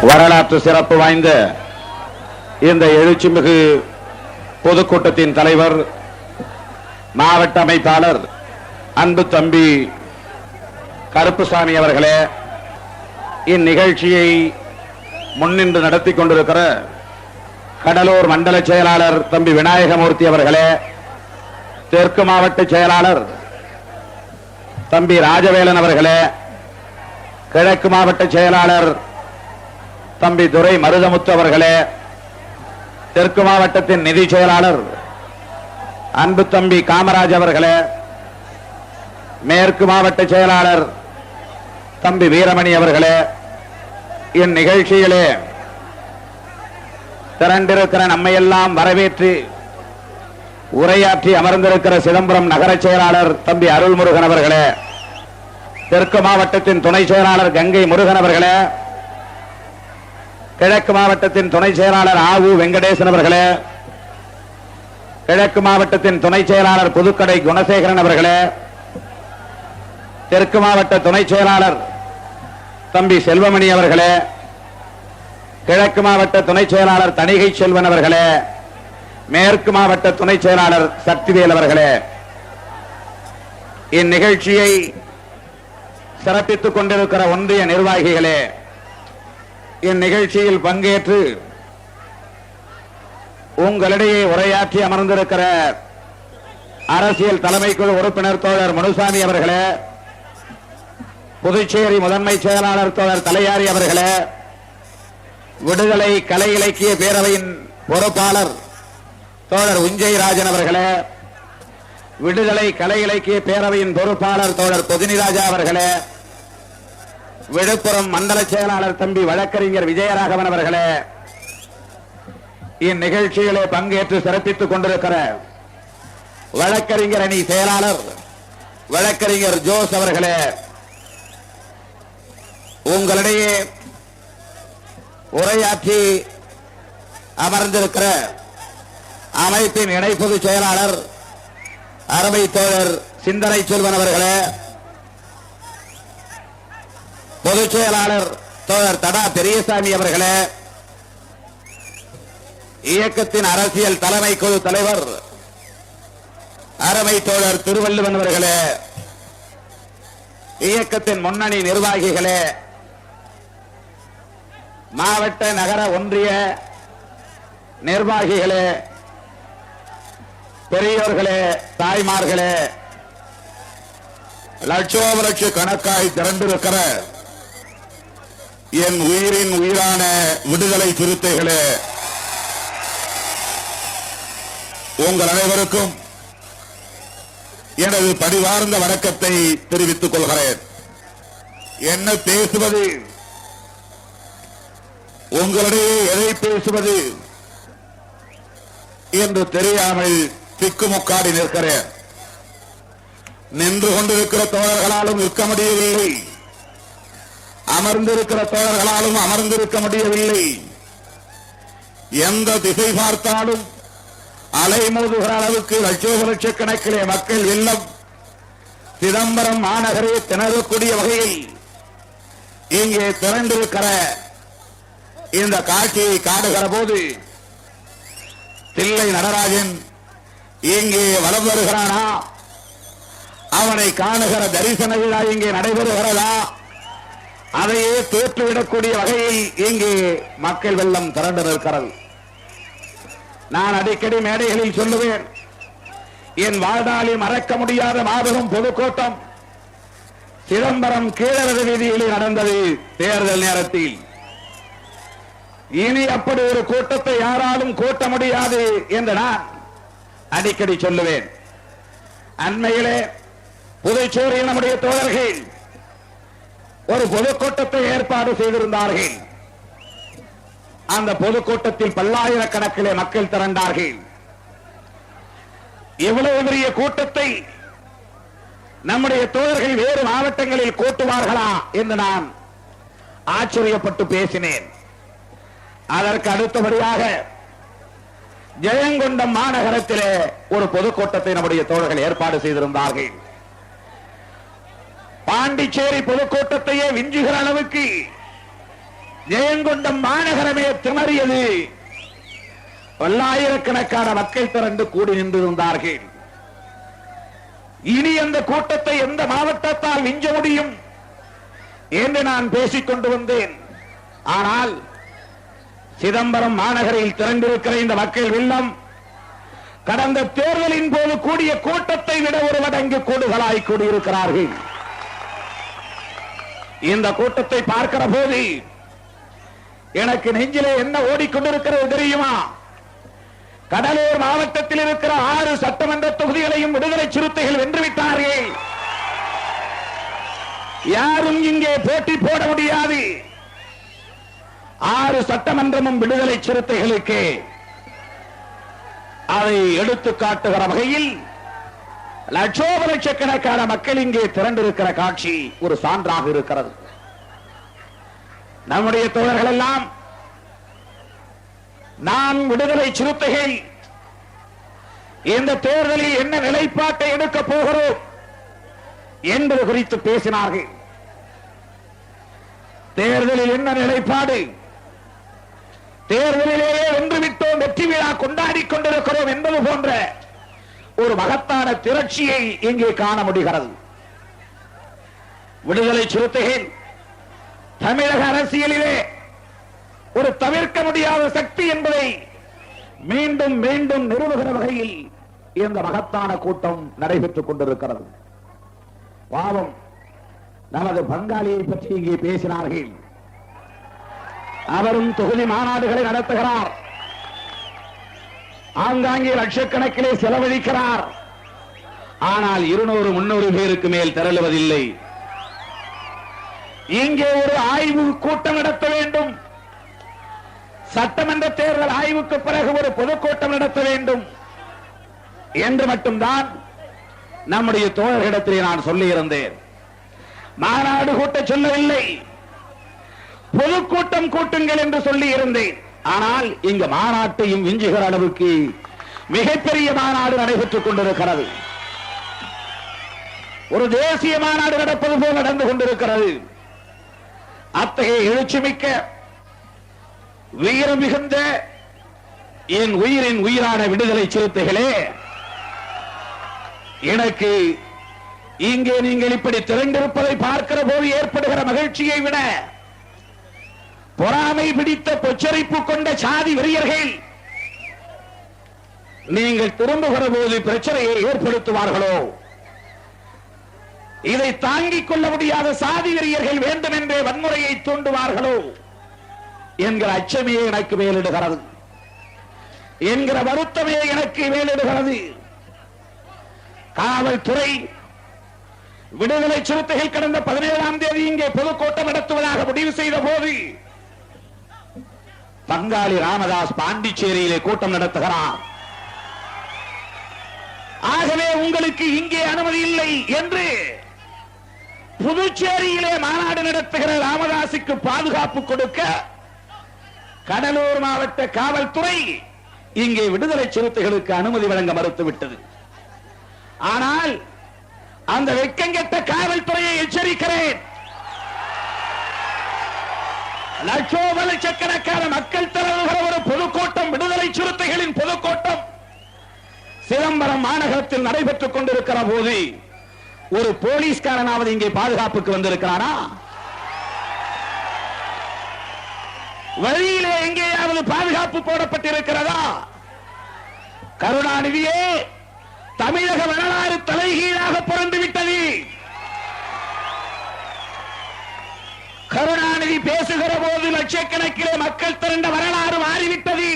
வரலாற்று சிறப்பு வாய்ந்த இந்த எழுச்சிமிகு பொதுக்கூட்டத்தின் தலைவர் மாவட்ட அமைப்பாளர் அன்பு தம்பி கருப்புசாமி அவர்களே, இந்நிகழ்ச்சியை முன்னின்று நடத்தி கொண்டிருக்கிற கடலூர் மண்டல செயலாளர் தம்பி விநாயகமூர்த்தி அவர்களே, தெற்கு மாவட்ட செயலாளர் தம்பி ராஜவேலன் அவர்களே, கிழக்கு மாவட்ட செயலாளர் தம்பி துரை மருதமுத்து அவர்களே, தெற்கு மாவட்டத்தின் நிதி செயலாளர் அன்பு தம்பி காமராஜ் அவர்களே, மேற்கு மாவட்ட செயலாளர் தம்பி வீரமணி அவர்களே, இந்நிகழ்ச்சியிலே திரண்டிருக்கிற நம்மையெல்லாம் வரவேற்று உரையாற்றி அமர்ந்திருக்கிற சிதம்பரம் நகர செயலாளர் தம்பி அருள்முருகன் அவர்களே, தெற்கு மாவட்டத்தின் துணை செயலாளர் கங்கை முருகன் அவர்களே, கிழக்கு மாவட்டத்தின் துணை செயலாளர் ஆவு வெங்கடேசன் அவர்களே, கிழக்கு மாவட்டத்தின் துணை செயலாளர் புதுக்கடை குணசேகரன் அவர்களே, தெற்கு மாவட்ட துணை செயலாளர் தம்பி செல்வமணி அவர்களே, கிழக்கு மாவட்ட துணை செயலாளர் தணிகை செல்வன் அவர்களே, மேற்கு மாவட்ட துணை செயலாளர் சக்திவேல் அவர்களே, இந்நிகழ்ச்சியை சிறப்பித்துக் கொண்டிருக்கிற ஒன்றிய நிர்வாகிகளே, இந்நிகழ்ச்சியில் பங்கேற்று உங்களிடையே உரையாற்றி அமர்ந்திருக்கிற அரசியல் தலைமைக்குழு உறுப்பினர் தோழர் முனுசாமி அவர்களே, புதுச்சேரி முதன்மை செயலாளர் தோழர் தலையாரி அவர்களே, விடுதலை கலை இலக்கிய பேரவையின் பொறுப்பாளர் தோழர் உஞ்சை ராஜன் அவர்களே, விடுதலை கலை இலக்கிய பேரவையின் பொறுப்பாளர் தோழர் பொதினிராஜா அவர்களே, விழுப்புரம் மண்டல செயலாளர் தம்பி வழக்கறிஞர் விஜயராகவன் அவர்களே, இந்நிகழ்ச்சியிலே பங்கேற்று சிறப்பித்துக் கொண்டிருக்கிற வழக்கறிஞர் அணி செயலாளர் வழக்கறிஞர் ஜோஸ் அவர்களே, உங்களிடையே உரையாற்றி அமர்ந்திருக்கிற அமைப்பின் இணை பொதுச் செயலாளர் அருமை தோழர் சிந்தனை செல்வன் அவர்களே, பொதுச் செயலாளர் தோழர் தடா பெரியசாமி அவர்களே, இயக்கத்தின் அரசியல் தலைமை குழு தலைவர் அருமை தோழர் திருவள்ளுவன் அவர்களே, இயக்கத்தின் முன்னணி நிர்வாகிகளே, மாவட்ட நகர ஒன்றிய நிர்வாகிகளே, பெரியோர்களே, தாய்மார்களே, லட்சோப லட்ச கணக்காய் திரண்டிருக்கிற என் உயிரின் உயிரான விடுதலை சிறுத்தைகளே, உங்கள் அனைவருக்கும் எனது பணிவார்ந்த வணக்கத்தை தெரிவித்துக் கொள்கிறேன். என்ன பேசுவது, உங்களிடையே எதை பேசுவது என்று தெரியாமல் திக்குமுக்காடி நிற்கிறேன். நின்று கொண்டிருக்கிற தோழர்களாலும் நிற்க முடியவில்லை, அமர்ந்திருக்கிற தோழர்களாலும் அமர்ந்திருக்க முடியவில்லை. எந்த திசை பார்த்தாலும் அலைமோதுகிற அளவுக்கு லட்சோப லட்சக்கணக்கிலே மக்கள் வெள்ளம் சிதம்பரம் மாநகரே திணறக்கூடிய வகையில் இங்கே திரண்டிருக்கிற இந்த காட்சியை காணுகிற போது தில்லை நடராஜன் இங்கே வலம் வருகிறானா, அவனை காணுகிற தரிசன விழா இங்கே நடைபெறுகிறதா, அதையே தோற்றுவிடக்கூடிய வகையில் இங்கே மக்கள் வெள்ளம் திரண்டு நிற்கிறது. நான் அடிக்கடி மேடைகளில் சொல்லுவேன், என் வாழ்நாளில் மறக்க முடியாத மாபெரும் பொதுக்கூட்டம் சிதம்பரம் கீழரது வீதியில் நடந்தது தேர்தல் நேரத்தில். இனி அப்படி ஒரு கூட்டத்தை யாராலும் கூட்ட முடியாது என்று நான் அடிக்கடி சொல்லுவேன். அண்மையிலே புதுச்சேரியில் நம்முடைய தோழர்கள் ஒரு பொதுக்கூட்டத்தை ஏற்பாடு செய்திருந்தார்கள். அந்த பொதுக்கூட்டத்தில் பல்லாயிரக்கணக்கிலே மக்கள் திரண்டார்கள். எவ்வளவு பெரிய கூட்டத்தை நம்முடைய தோழர்கள் வேறு மாவட்டங்களில் கூட்டுவார்களா என்று நான் ஆச்சரியப்பட்டு பேசினேன். அதற்கு அடுத்தபடியாக ஜெயங்கொண்டம் மாநகரத்திலே ஒரு பொதுக்கூட்டத்தை நம்முடைய தோழர்கள் ஏற்பாடு செய்திருந்தார்கள். பாண்டிச்சேரி பொதுக்கூட்டத்தையே விஞ்சுகிற அளவுக்கு ஜெயங்கொண்டம் மாநகரமே திணறியது. பல்லாயிரக்கணக்கான மக்கள் திரண்டு கூடி நின்றிருந்தார்கள். இனி அந்த கூட்டத்தை எந்த மாவட்டத்தால் விஞ்ச முடியும் என்று நான் பேசிக் கொண்டு வந்தேன். ஆனால் சிதம்பரம் மாநகரில் திரண்டிருக்கிற இந்த மக்கள் வெள்ளம் கடந்த தேர்தலின் போது கூடிய கூட்டத்தை விட ஒரு மடங்கு கூடுதலாய் கூடியிருக்கிறார்கள். இந்த கூட்டத்தை பார்க்கிற போது எனக்கு நெஞ்சிலே என்ன ஓடிக்கொண்டிருக்கிறது தெரியுமா? கடலூர் மாவட்டத்தில் இருக்கிற 6 சட்டமன்ற தொகுதிகளையும் விடுதலை சிறுத்தைகள் வென்றுவிட்டார்கள். யாரும் இங்கே போட்டி போட முடியாது. 6 சட்டமன்றமும் விடுதலை சிறுத்தைகளுக்கு. அதை எடுத்து காட்டுகிற வகையில் லட்சோப லட்சக்கணக்கான மக்கள் இங்கே திரண்டிருக்கிற காட்சி ஒரு சான்றாக இருக்கிறது. நம்முடைய தோழர்கள் எல்லாம் நான் விடுதலை சிறுத்தைகள் இந்த தேர்தலில் என்ன நிலைப்பாட்டை எடுக்க போகிறோம் என்பது குறித்து பேசினார்கள். தேர்தலில் என்ன நிலைப்பாடு, தேர்தலிலேயே வென்றுவிட்டோம், வெற்றி விழா கொண்டாடி கொண்டிருக்கிறோம் என்பது போன்ற ஒரு மகத்தான திரட்சியை இங்கே காண முடிகிறது. விடுதலை சிறுத்தைகள் தமிழக அரசியலிலே ஒரு தவிர்க்க முடியாத சக்தி என்பதை மீண்டும் மீண்டும் நிறுவுகிற வகையில் இந்த மகத்தான கூட்டம் நடைபெற்றுக் கொண்டிருக்கிறது. பாவம், நமது பங்காளியை பற்றி இங்கே பேசினார்கள். அவரும் தொகுதி மாநாடுகளை நடத்துகிறார், ஆங்காங்கே லட்சக்கணக்கிலே செலவழிக்கிறார். ஆனால் 200-300 பேருக்கு மேல் திரளுவதில்லை. இங்கே ஒரு ஆய்வு கூட்டம் நடத்த வேண்டும். சட்டமன்ற தேர்தல் ஆய்வுக்கு பிறகு ஒரு பொதுக்கூட்டம் நடத்த வேண்டும் என்று மட்டும்தான் நம்முடைய தோழர்களிடத்திலே நான் சொல்லியிருந்தேன். மாநாடு கூட்ட சொல்லவில்லை, பொதுக்கூட்டம் கூட்டுங்கள் என்று சொல்லி இருந்தேன். ஆனால் இங்கு மாநாட்டையும் விஞ்சுகிற அளவுக்கு மிகப்பெரிய மாநாடு நடைபெற்றுக் கொண்டிருக்கிறது. ஒரு தேசிய மாநாடு நடப்பது போல் நடந்து கொண்டிருக்கிறது. அத்தகைய எழுச்சிமிக்க வீரம் மிகுந்த என் உயிரின் உயிரான விடுதலை சிறுத்தைகளே, எனக்கு இங்கே நீங்கள் இப்படி திரண்டிருப்பதை பார்க்கிற போது ஏற்படுகிற மகிழ்ச்சியை விட பொறாமை பிடித்த பொச்சரிப்பு கொண்ட சாதி வெறியர்கள் நீங்கள் திரும்புகிற போது பிரச்சனையை ஏற்படுத்துவார்களோ, இதை தாங்கிக் கொள்ள முடியாத சாதி வெறியர்கள் வேண்டும் என்றே வன்முறையை தூண்டுவார்களோ என்கிற அச்சமே எனக்கு மேலிடுகிறது, என்கிற வருத்தமே எனக்கு மேலிடுகிறது. காவல்துறை விடுதலை சிறுத்தைகள் கடந்த 17ஆம் தேதி இங்கே பொதுக்கூட்டம் நடத்துவதாக முடிவு செய்த போது பங்காளி ராமதாஸ் பாண்டிச்சேரியிலே கூட்டம் நடத்துகிறார். ஆகவே உங்களுக்கு இங்கே அனுமதி இல்லை என்று புதுச்சேரியிலே மாநாடு நடத்துகிற ராமதாசுக்கு பாதுகாப்பு கொடுக்க கடலூர் மாவட்ட காவல்துறை இங்கே விடுதலை சிறுத்தைகளுக்கு அனுமதி வழங்க மறுத்துவிட்டது. ஆனால் அந்த வெட்கங்கெட்ட காவல்துறையை எச்சரிக்கிறேன், லட்சோப லட்சக்கணக்கான மக்கள் திரளுகிற ஒரு பொதுக்கூட்டம், விடுதலை சிறுத்தைகளின் பொதுக்கூட்டம் சிதம்பரம் மாநகரத்தில் நடைபெற்றுக் கொண்டிருக்கிற போது ஒரு போலீஸ்காரனாவது இங்கே பாதுகாப்புக்கு வந்திருக்கிறானா? வழியிலே எங்கேயாவது பாதுகாப்பு போடப்பட்டிருக்கிறதா? கருணாநிதியே, தமிழக வரலாறு தலைகீழாக புரண்டுவிட்டது. கருணாநிதி பேசுகிற போது லட்சக்கணக்கிலே மக்கள் திரண்ட வரலாறு மாறிவிட்டது.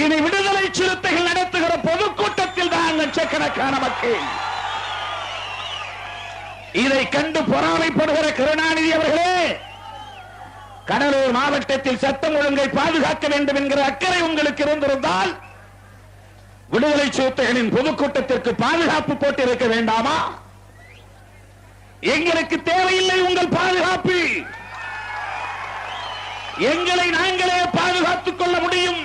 இனி விடுதலை சிறுத்தைகள் நடத்துகிற பொதுக்கூட்டத்தில் தான் லட்சக்கணக்கான மக்கள். இதை கண்டு பொறாமைப்படுகிற கருணாநிதி அவர்களே, கடலூர் மாவட்டத்தில் சட்டம் ஒழுங்கை பாதுகாக்க வேண்டும் என்கிற அக்கறை உங்களுக்கு இருந்திருந்தால் விடுதலை சிறுத்தைகளின் பொதுக்கூட்டத்திற்கு பாதுகாப்பு போட்டிருக்க வேண்டாமா? எங்களுக்கு தேவையில்லை உங்கள் பாதுகாப்பு, எங்களை நாங்களே பாதுகாத்துக் கொள்ள முடியும்.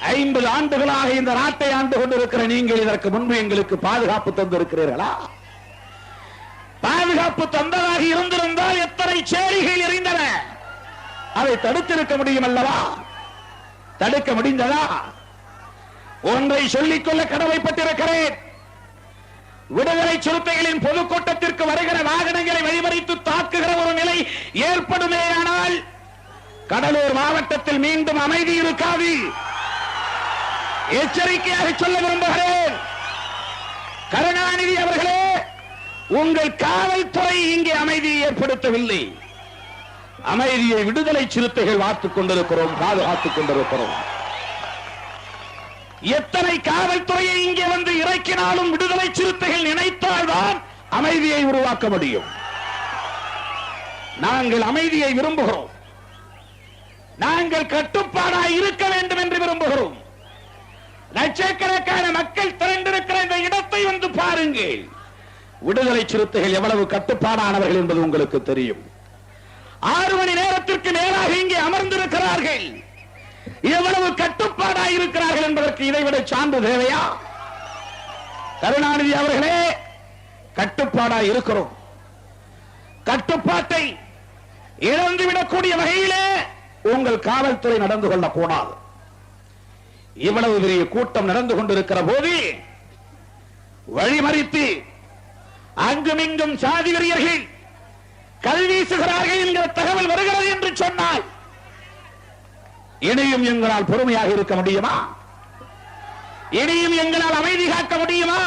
50 ஆண்டுகளாக இந்த நாட்டை ஆண்டு கொண்டிருக்கிற நீங்கள் இதற்கு முன்பு எங்களுக்கு பாதுகாப்பு தந்திருக்கிறீர்களா? பாதுகாப்பு பாதுகாப்பு தந்ததாக இருந்திருந்தால் எத்தனை சேரிகள் எறிந்தன, அதை தடுத்திருக்க முடியும் அல்லவா? தடுக்க முடிந்ததா? ஒன்றை சொல்லிக்கொள்ள கடமைப்பட்டிருக்கிறேன். விடுதலை சிறுத்தைகளின் பொதுக்கூட்டத்திற்கு வருகிற வாகனங்களை வழிமறித்து தாக்குகிற ஒரு நிலை ஏற்படுமேயானால் கடலூர் மாவட்டத்தில் மீண்டும் அமைதி இருக்காது. எச்சரிக்கையாக சொல்ல விரும்புகிறேன். கருணாநிதி அவர்களே, உங்கள் காவல்துறை இங்கே அமைதியை ஏற்படுத்தவில்லை. அமைதியை விடுதலை சிறுத்தைகள் வாத்துக் கொண்டிருக்கிறோம், பாதுகாத்துக் கொண்டிருக்கிறோம். எத்தனை காவல்துறையை இங்கே வந்து இறக்கினாலும் விடுதலை சிறுத்தைகள் நினைத்தால்தான் அமைதியை உருவாக்க முடியும். நாங்கள் அமைதியை விரும்புகிறோம். நாங்கள் கட்டுப்பாடாய் இருக்க வேண்டும் என்று விரும்புகிறோம். லட்சக்கணக்கான மக்கள் திரண்டிருக்கிற இந்த இடத்தை வந்து பாருங்கள். விடுதலை சிறுத்தைகள் எவ்வளவு கட்டுப்பாடானவர்கள் என்பது உங்களுக்கு தெரியும். 6 மணி நேரத்திற்கு மேலாக இங்கே அமர்ந்திருக்கிறார்கள். எவ்வளவு கட்டுப்பாடாக இருக்கிறார்கள் என்பதற்கு இதைவிட சான்று தேவையா? கருணாநிதி அவர்களே, கட்டுப்பாடாக இருக்கிறோம். கட்டுப்பாட்டை இழந்துவிடக்கூடிய வகையிலே உங்கள் காவல்துறை நடந்து கொள்ளக்கூடாது. இவ்வளவு பெரிய கூட்டம் நடந்து கொண்டிருக்கிற போது வழிமறித்து அங்குமிங்கும் சாதி வெறியர்கள் கல்வீசுகிறார்கள் என்கிற தகவல் வருகிறது என்று சொன்னால் இனியும் எங்களால் பொறுமையாக இருக்க முடியுமா? இனியும் எங்களால் அமைதி காக்க முடியுமா?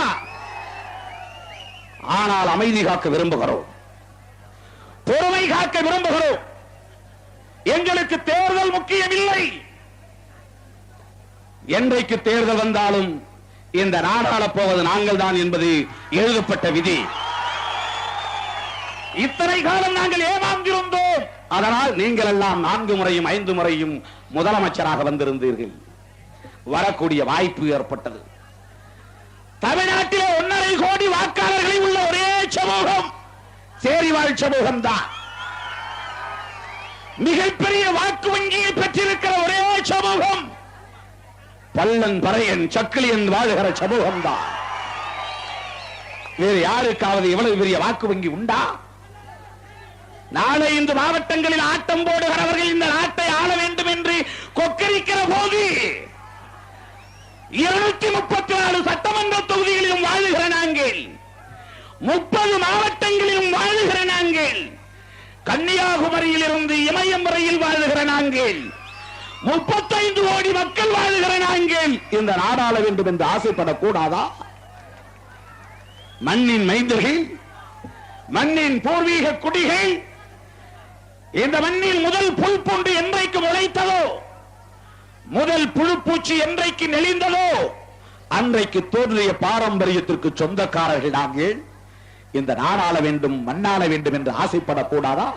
ஆனால் அமைதி காக்க விரும்புகிறோம், பொறுமை காக்க விரும்புகிறோம். எங்களுக்கு தேர்தல் முக்கியம் இல்லை. என்றைக்கு தேர்தல் வந்தாலும் இந்த நாடாளப் போவது நாங்கள் தான் என்பது எழுதப்பட்ட விதி. இத்தனை காலம் நாங்கள் ஏமாந்திருந்தோம். அதனால் நீங்கள் எல்லாம் 4 முறையும் 5 முறையும் முதலமைச்சராக வந்திருந்தீர்கள். வரக்கூடிய வாய்ப்பு ஏற்பட்டது. தமிழ்நாட்டிலே 1.5 கோடி வாக்காளர்களை உள்ள ஒரே சமூகம் சேரிவாழ் சமூகம் தான். மிகப்பெரிய வாக்கு வங்கியை பெற்றிருக்கிற ஒரே சமூகம் பல்லன் பறையன் சக்கிலியன் வாழ்கிற சமூகம் தான். வேறு யாருக்காவது எவ்வளவு பெரிய வாக்கு வங்கி உண்டா? நாளை இந்த மாவட்டங்களில் ஆட்டம் போடுகிறவர்கள் இந்த நாட்டை ஆள வேண்டும் என்று கொக்கரிக்கிற போது 234 சட்டமன்ற தொகுதிகளிலும் வாழுகிற நாங்கள், 30 மாவட்டங்களிலும் வாழுகிற நாங்கள், கன்னியாகுமரியில் இருந்து இமயம் வரையில் வாழுகிற நாங்கள், 35 கோடி மக்கள் வாழுகிற நாங்கள் இந்த நாடாள வேண்டும் என்று ஆசைப்படக்கூடாதா? மண்ணின் மைந்தர்கள், மண்ணின் பூர்வீக குடிகள், இந்த மண்ணில் முதல் புல் பூண்டு என்றைக்கு முளைத்ததோ, முதல் புழுப்பூச்சி என்றைக்கு நெளிந்ததோ அன்றைக்கு தோன்றிய பாரம்பரியத்திற்கு சொந்தக்காரர்கள் நாங்கள். இந்த நாடாள வேண்டும், மண்ணாள வேண்டும் என்று ஆசைப்படக்கூடாதா?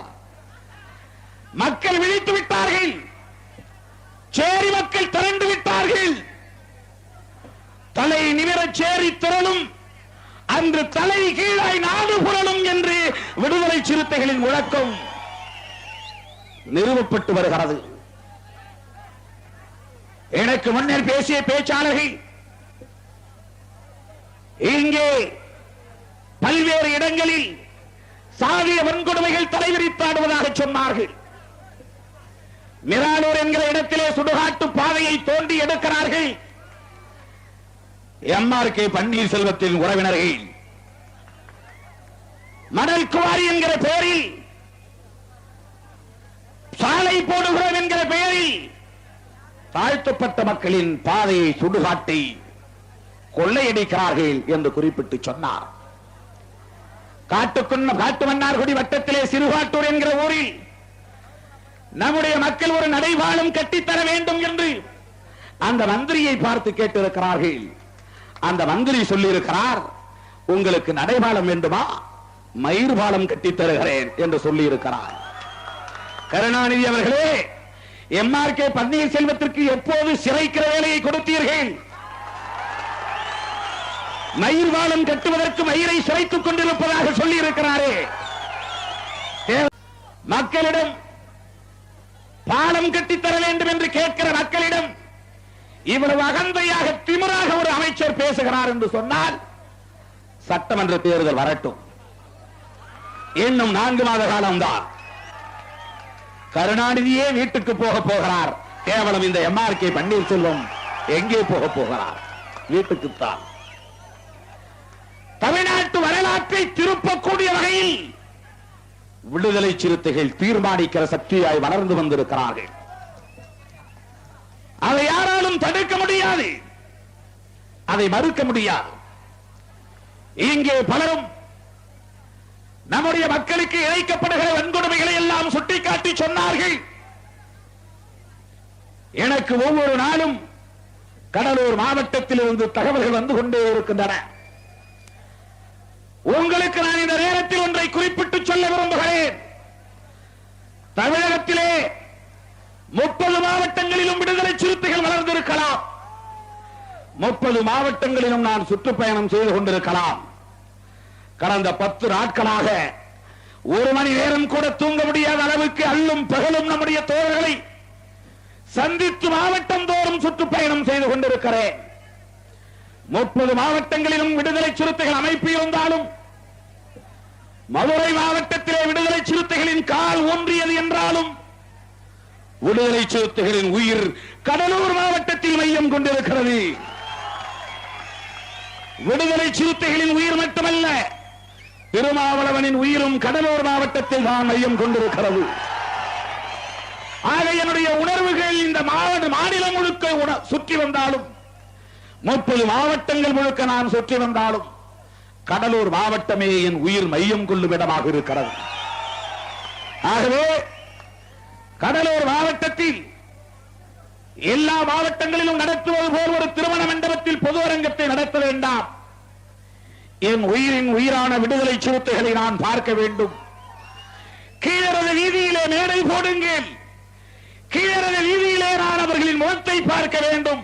மக்கள் விழித்து விட்டார்கள். சேரி மக்கள் திரண்டு விட்டார்கள். தலை நிமிர சேரி திரளும் அன்று தலை கீழாய் நாடு புரளும் என்று விடுதலை சிறுத்தைகளின் முழக்கம் நிறுவப்பட்டு வருகிறது. எனக்கு முன்னர் பேசிய பேச்சாளர்கள் இங்கே பல்வேறு இடங்களில் சாதிய வன்கொடுமைகள் தலைவிரித்தாடுவதாக சொன்னார்கள். மிராலூர் என்கிற இடத்திலே சுடுகாட்டு பாதையை தோண்டி எடுக்கிறார்கள். எம்ஆர்கே பன்னீர்செல்வத்தின் உறவினர்கள் மணல் குவாரி என்கிற பெயரில், சாலை போடுகிறோம் என்கிற பெயரில் தாழ்த்தப்பட்ட மக்களின் பாதையை சுடுகாட்டை கொள்ளையடிக்கிறார்கள் என்று குறிப்பிட்டு சொன்னார். காட்டு மன்னார்குடி வட்டத்திலே சிறுகாட்டூர் என்கிற ஊரில் நம்முடைய மக்கள் ஒரு நடைபாலம் கட்டித்தர வேண்டும் என்று அந்த மந்திரியை பார்த்து கேட்டிருக்கிறார்கள். அந்த மந்திரி சொல்லியிருக்கிறார், உங்களுக்கு நடைபாலம் வேண்டுமா, மயிர் பாலம் கட்டித் தருகிறேன் என்று சொல்லி இருக்கிறார். கருணாநிதி அவர்களே, எம்ஆர்கே பன்னீர்செல்வத்திற்கு எப்போது சிறைக்கிற வேலையை கொடுத்தீர்கள்? மயிர் பாலம் கட்டுவதற்கு மயிரை சிறைத்துக் கொண்டிருப்பதாக சொல்லி இருக்கிறாரே. மக்களிடம் பாலம் கட்டித்தர வேண்டும் என்று கேட்கிற மக்களிடம் இவ்வளவு அகந்தையாக திமிராக ஒரு அமைச்சர் பேசுகிறார் என்று சொன்னால் சட்டமன்ற தேர்தல் வரட்டும். இன்னும் 4 மாத காலம்தான். கருணாநிதியே வீட்டுக்கு போக போகிறார். கேவலம் இந்த MRK பன்னீர்செல்வம் எங்கே போக போகிறார்? வீட்டுக்குத்தான். தமிழ்நாட்டு வரலாற்றை திருப்பக்கூடிய வகையில் விடுதலை சிறுத்தைகள் தீர்மானிக்கிற சக்தியாய் வளர்ந்து வந்திருக்கிறார்கள். அதை யாராலும் தடுக்க முடியாது, அதை மறுக்க முடியாது. இங்கே பலரும் நம்முடைய மக்களுக்கு இழைக்கப்படுகிற வன்கொடுமைகளை எல்லாம் சுட்டிக்காட்டி சொன்னார்கள். எனக்கு ஒவ்வொரு நாளும் கடலூர் மாவட்டத்தில் இருந்து தகவல்கள் வந்து கொண்டே இருக்கின்றன. உங்களுக்கு நான் இந்த நேரத்தில் ஒன்றை குறிப்பிட்டு சொல்ல விரும்புகிறேன். தமிழகத்திலே 30 மாவட்டங்களிலும் விடுதலை சிறுத்தைகள் வளர்ந்திருக்கலாம். 30 மாவட்டங்களிலும் நான் சுற்றுப்பயணம் செய்து கொண்டிருக்கலாம். கடந்த 10 நாட்களாக 1 மணி நேரம் கூட தூங்க முடியாத அளவுக்கு அல்லும் பகலும் நம்முடைய தோழர்களை சந்தித்து மாவட்டம் தோறும் சுற்றுப்பயணம் செய்து கொண்டிருக்கிறேன். 30 மாவட்டங்களிலும் விடுதலை சிறுத்தைகள் அமைப்பு இருந்தாலும் மதுரை மாவட்டத்திலே விடுதலை சிறுத்தைகளின் கால் ஒன்றியது என்றாலும் விடுதலை சிறுத்தைகளின் உயிர் கடலூர் மாவட்டத்தில் மையம் கொண்டிருக்கிறது. விடுதலை சிறுத்தைகளின் உயிர் மட்டுமல்ல, திருமாவளவனின் உயிரும் கடலூர் மாவட்டத்தில் தான் மையம் கொண்டிருக்கிறது. ஆக என்னுடைய உணர்வுகள் இந்த மாநிலம் முழுக்க சுற்றி வந்தாலும் 30 மாவட்டங்கள் முழுக்க நான் சுற்றி வந்தாலும் கடலூர் மாவட்டமே என் உயிர் மையம் கொள்ளும் இடமாக இருக்கிறது. ஆகவே கடலூர் மாவட்டத்தில் எல்லா மாவட்டங்களிலும் நடத்துவது போல் ஒரு திருமண மண்டபத்தில் பொது அரங்கத்தை நடத்த வேண்டாம். என் உயிரின் உயிரான விடுதலை சிறுத்தைகளை நான் பார்க்க வேண்டும். கீழரத வீதியிலே மேடை போடுங்கள். கீழரத வீதியிலே நான் அவர்களின் முகத்தை பார்க்க வேண்டும்.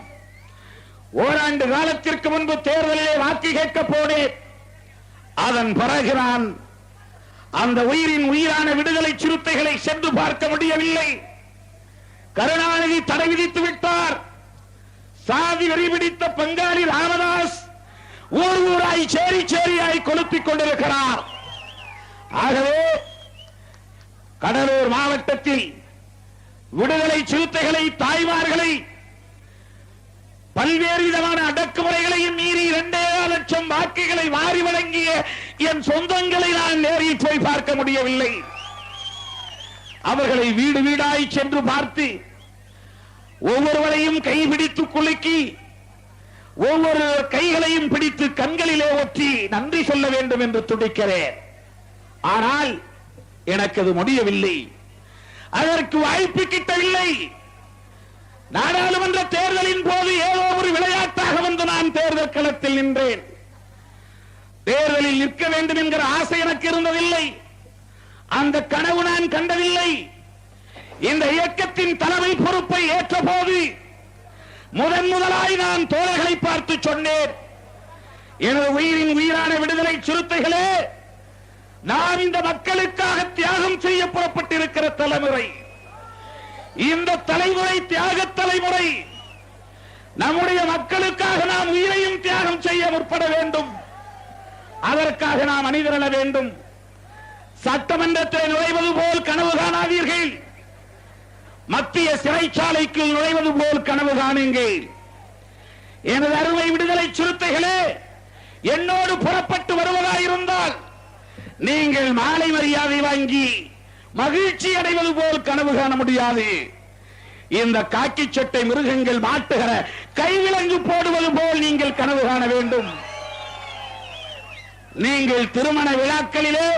ஓராண்டு காலத்திற்கு முன்பு தேர்தலிலே வாக்கு கேட்க போனேன். அதன் பிறகு நான் அந்த உயிரின் உயிரான விடுதலை சிறுத்தைகளை சென்று பார்க்க முடியவில்லை. கருணாநிதி தடை விதித்து விட்டார். சாதி வெறி பிடித்த பங்காளி ராமதாஸ் ஊர் ஊராய் சேரி சேரியாய் கொளுத்திக் கொண்டிருக்கிறார். ஆகவே கடலூர் மாவட்டத்தில் விடுதலை சிறுத்தைகளை, தாய்மார்களை, பல்வேறு விதமான அடக்குமுறைகளையும் மீறி 2.5 லட்சம் வாக்குகளை வாரி வழங்கிய என் சொந்தங்களை நான் நேரில் போய் பார்க்க முடியவில்லை. அவர்களை வீடு வீடாய் சென்று பார்த்து ஒவ்வொருவரையும் கைபிடித்து குலுக்கி ஒவ்வொரு கைகளையும் பிடித்து கண்களிலே ஒற்றி நன்றி சொல்ல வேண்டும் என்று துடிக்கிறேன். ஆனால் எனக்கு அது முடியவில்லை. அதற்கு வாய்ப்பு கிட்டவில்லை. நாடாளுமன்ற தேர்தலின் போது ஏதோ ஒரு விளையாட்டாக வந்து நான் தேர்தல் களத்தில் நின்றேன். தேர்தலில் நிற்க வேண்டும் என்கிற ஆசை எனக்கு இருந்ததில்லை. அந்த கனவு நான் கண்டதில்லை. இந்த இயக்கத்தின் தலைமை பொறுப்பை ஏற்ற போது முதலாய் நான் தோழர்களை பார்த்து சொன்னேன், எனது உயிரின் உயிரான விடுதலை சிறுத்தைகளே, நாம் இந்த மக்களுக்காக தியாகம் செய்ய புறப்பட்டிருக்கிற தலைமுறை. இந்த தலைமுறை தியாக தலைமுறை. நம்முடைய மக்களுக்காக நாம் உயிரையும் தியாகம் செய்ய முற்பட வேண்டும். அதற்காக நாம் அணிதிரள வேண்டும். சட்டமன்றத்தில் நுழைவது போல் கனவு காணாதீர்கள். மத்திய சிறைச்சாலைக்கு நுழைவது போல் கனவு காணுங்கள். எனது அருமை விடுதலை சிறுத்தைகளே, என்னோடு புறப்பட்டு வருவதாயிருந்தால் நீங்கள் மாலை மரியாதை வாங்கி மகிழ்ச்சி அடைவது போல் கனவு காண முடியாது. இந்த காக்கி சட்டை மிருகங்கள் மாட்டுகிற கைவிலங்கு போடுவது போல் நீங்கள் கனவு காண வேண்டும். நீங்கள் திருமண விழாக்களிலே,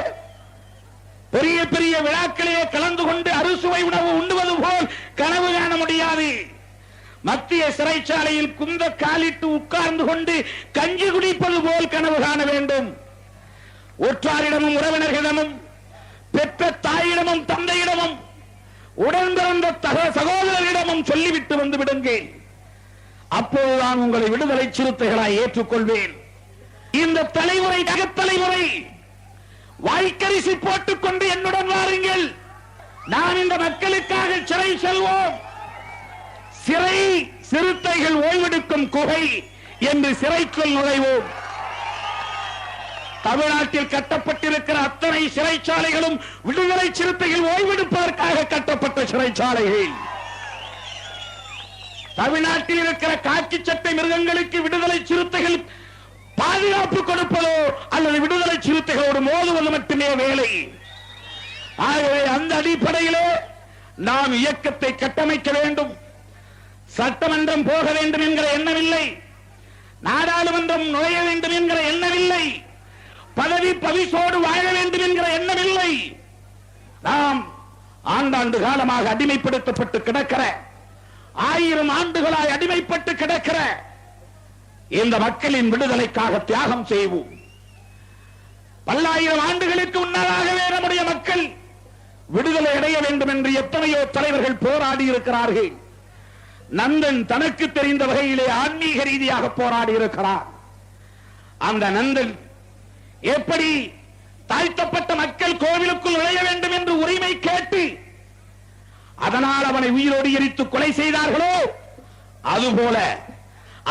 பெரிய பெரிய விழாக்களிலே கலந்து கொண்டு அறுசுவை உணவு உண்ணுவது போல் கனவு காண முடியாது. மத்திய சிறைச்சாலையில் குந்த காலிட்டு உட்கார்ந்து கொண்டு கஞ்சி குடிப்பது போல் கனவு காண வேண்டும். உற்றாரிடமும் உறவினர்களிடமும் பெற்ற தாயிடமும் தந்தையிடமும் உடன் பிறந்த சகோதரரிடமும் சொல்லிவிட்டு வந்து விடுங்கள். அப்போதுதான் உங்களை விடுதலை சிறுத்தைகளாய் ஏற்றுக்கொள்வேன். இந்த தலைமுறை தலைமுறை வாய்க்கரிசி போட்டுக் கொண்டு என்னுடன் வாருங்கள். நான் இந்த மக்களுக்காக சிறை செல்வோம். சிறை சிறுத்தைகள் ஓய்வெடுக்கும் குகை என்று சிறைக்குள் நுழைவோம். தமிழ்நாட்டில் கட்டப்பட்டிருக்கிற அத்தனை சிறைச்சாலைகளும் விடுதலை சிறுத்தைகள் ஓய்வெடுப்பதற்காக கட்டப்பட்ட சிறைச்சாலைகள். தமிழ்நாட்டில் இருக்கிற காக்கி சட்டை மிருகங்களுக்கு விடுதலை சிறுத்தைகள் பாதுகாப்பு கொடுப்பதோ அல்லது விடுதலை சிறுத்தைகளோடு மோதுவது மட்டுமே வேலை. ஆகவே அந்த அடிப்படையிலே நாம் இயக்கத்தை கட்டமைக்க வேண்டும். சட்டமன்றம் போக வேண்டும் என்கிற எண்ணமில்லை, நாடாளுமன்றம் நுழைய வேண்டும் என்கிற எண்ணமில்லை, பதவி பவிசோடு வாழ வேண்டும் என்கிற எண்ணமில்லை. நாம் ஆண்டாண்டு காலமாக அடிமைப்படுத்தப்பட்டு கிடக்கிற, 1000 ஆண்டுகளாய் அடிமைப்பட்டு கிடக்கிற இந்த மக்களின் விடுதலைக்காக தியாகம் செய்வோம். பல்லாயிரம் ஆண்டுகளுக்கு முன்னதாகவே நம்முடைய மக்கள் விடுதலை அடைய வேண்டும் என்று எத்தனையோ தலைவர்கள் போராடி இருக்கிறார்கள். நந்தன் தனக்கு தெரிந்த வகையிலே ஆன்மீக ரீதியாக போராடி இருக்கிறார். அந்த நந்தன் எப்படி தாழ்த்தப்பட்ட மக்கள் கோவிலுக்குள் நுழைய வேண்டும் என்று உரிமை கேட்டு அதனால் அவனை உயிரோடு எரித்து கொலை செய்தார்களோ, அதுபோல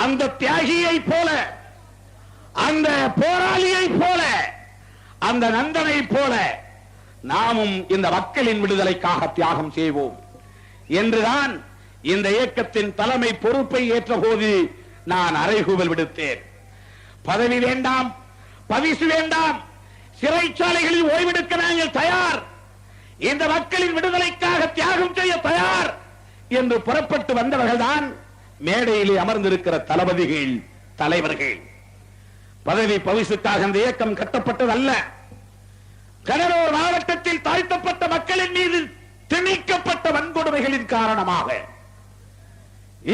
அந்த தியாகியை போல, அந்த போராளியை போல, அந்த நந்தனை போல நாமும் இந்த மக்களின் விடுதலைக்காக தியாகம் செய்வோம் என்றுதான் இந்த இயக்கத்தின் தலைமை பொறுப்பை ஏற்ற போது நான் அறைகூவல் விடுத்தேன். பதவி வேண்டாம், பவிசு வேண்டாம், சிறைச்சாலைகளில் ஓய்வெடுக்க நாங்கள் தயார், இந்த மக்களின் விடுதலைக்காக தியாகம் செய்ய தயார் என்று புறப்பட்டு வந்தவர்கள் தான் மேடையிலே அமர்ந்திருக்கிற தளபதிகள், தலைவர்கள். பதவி பவிசுக்காக இந்த இயக்கம் கட்டப்பட்டது அல்ல. கடலூர் மாவட்டத்தில் தாழ்த்தப்பட்ட மக்களின் மீது திணிக்கப்பட்ட வன்கொடுமைகளின் காரணமாக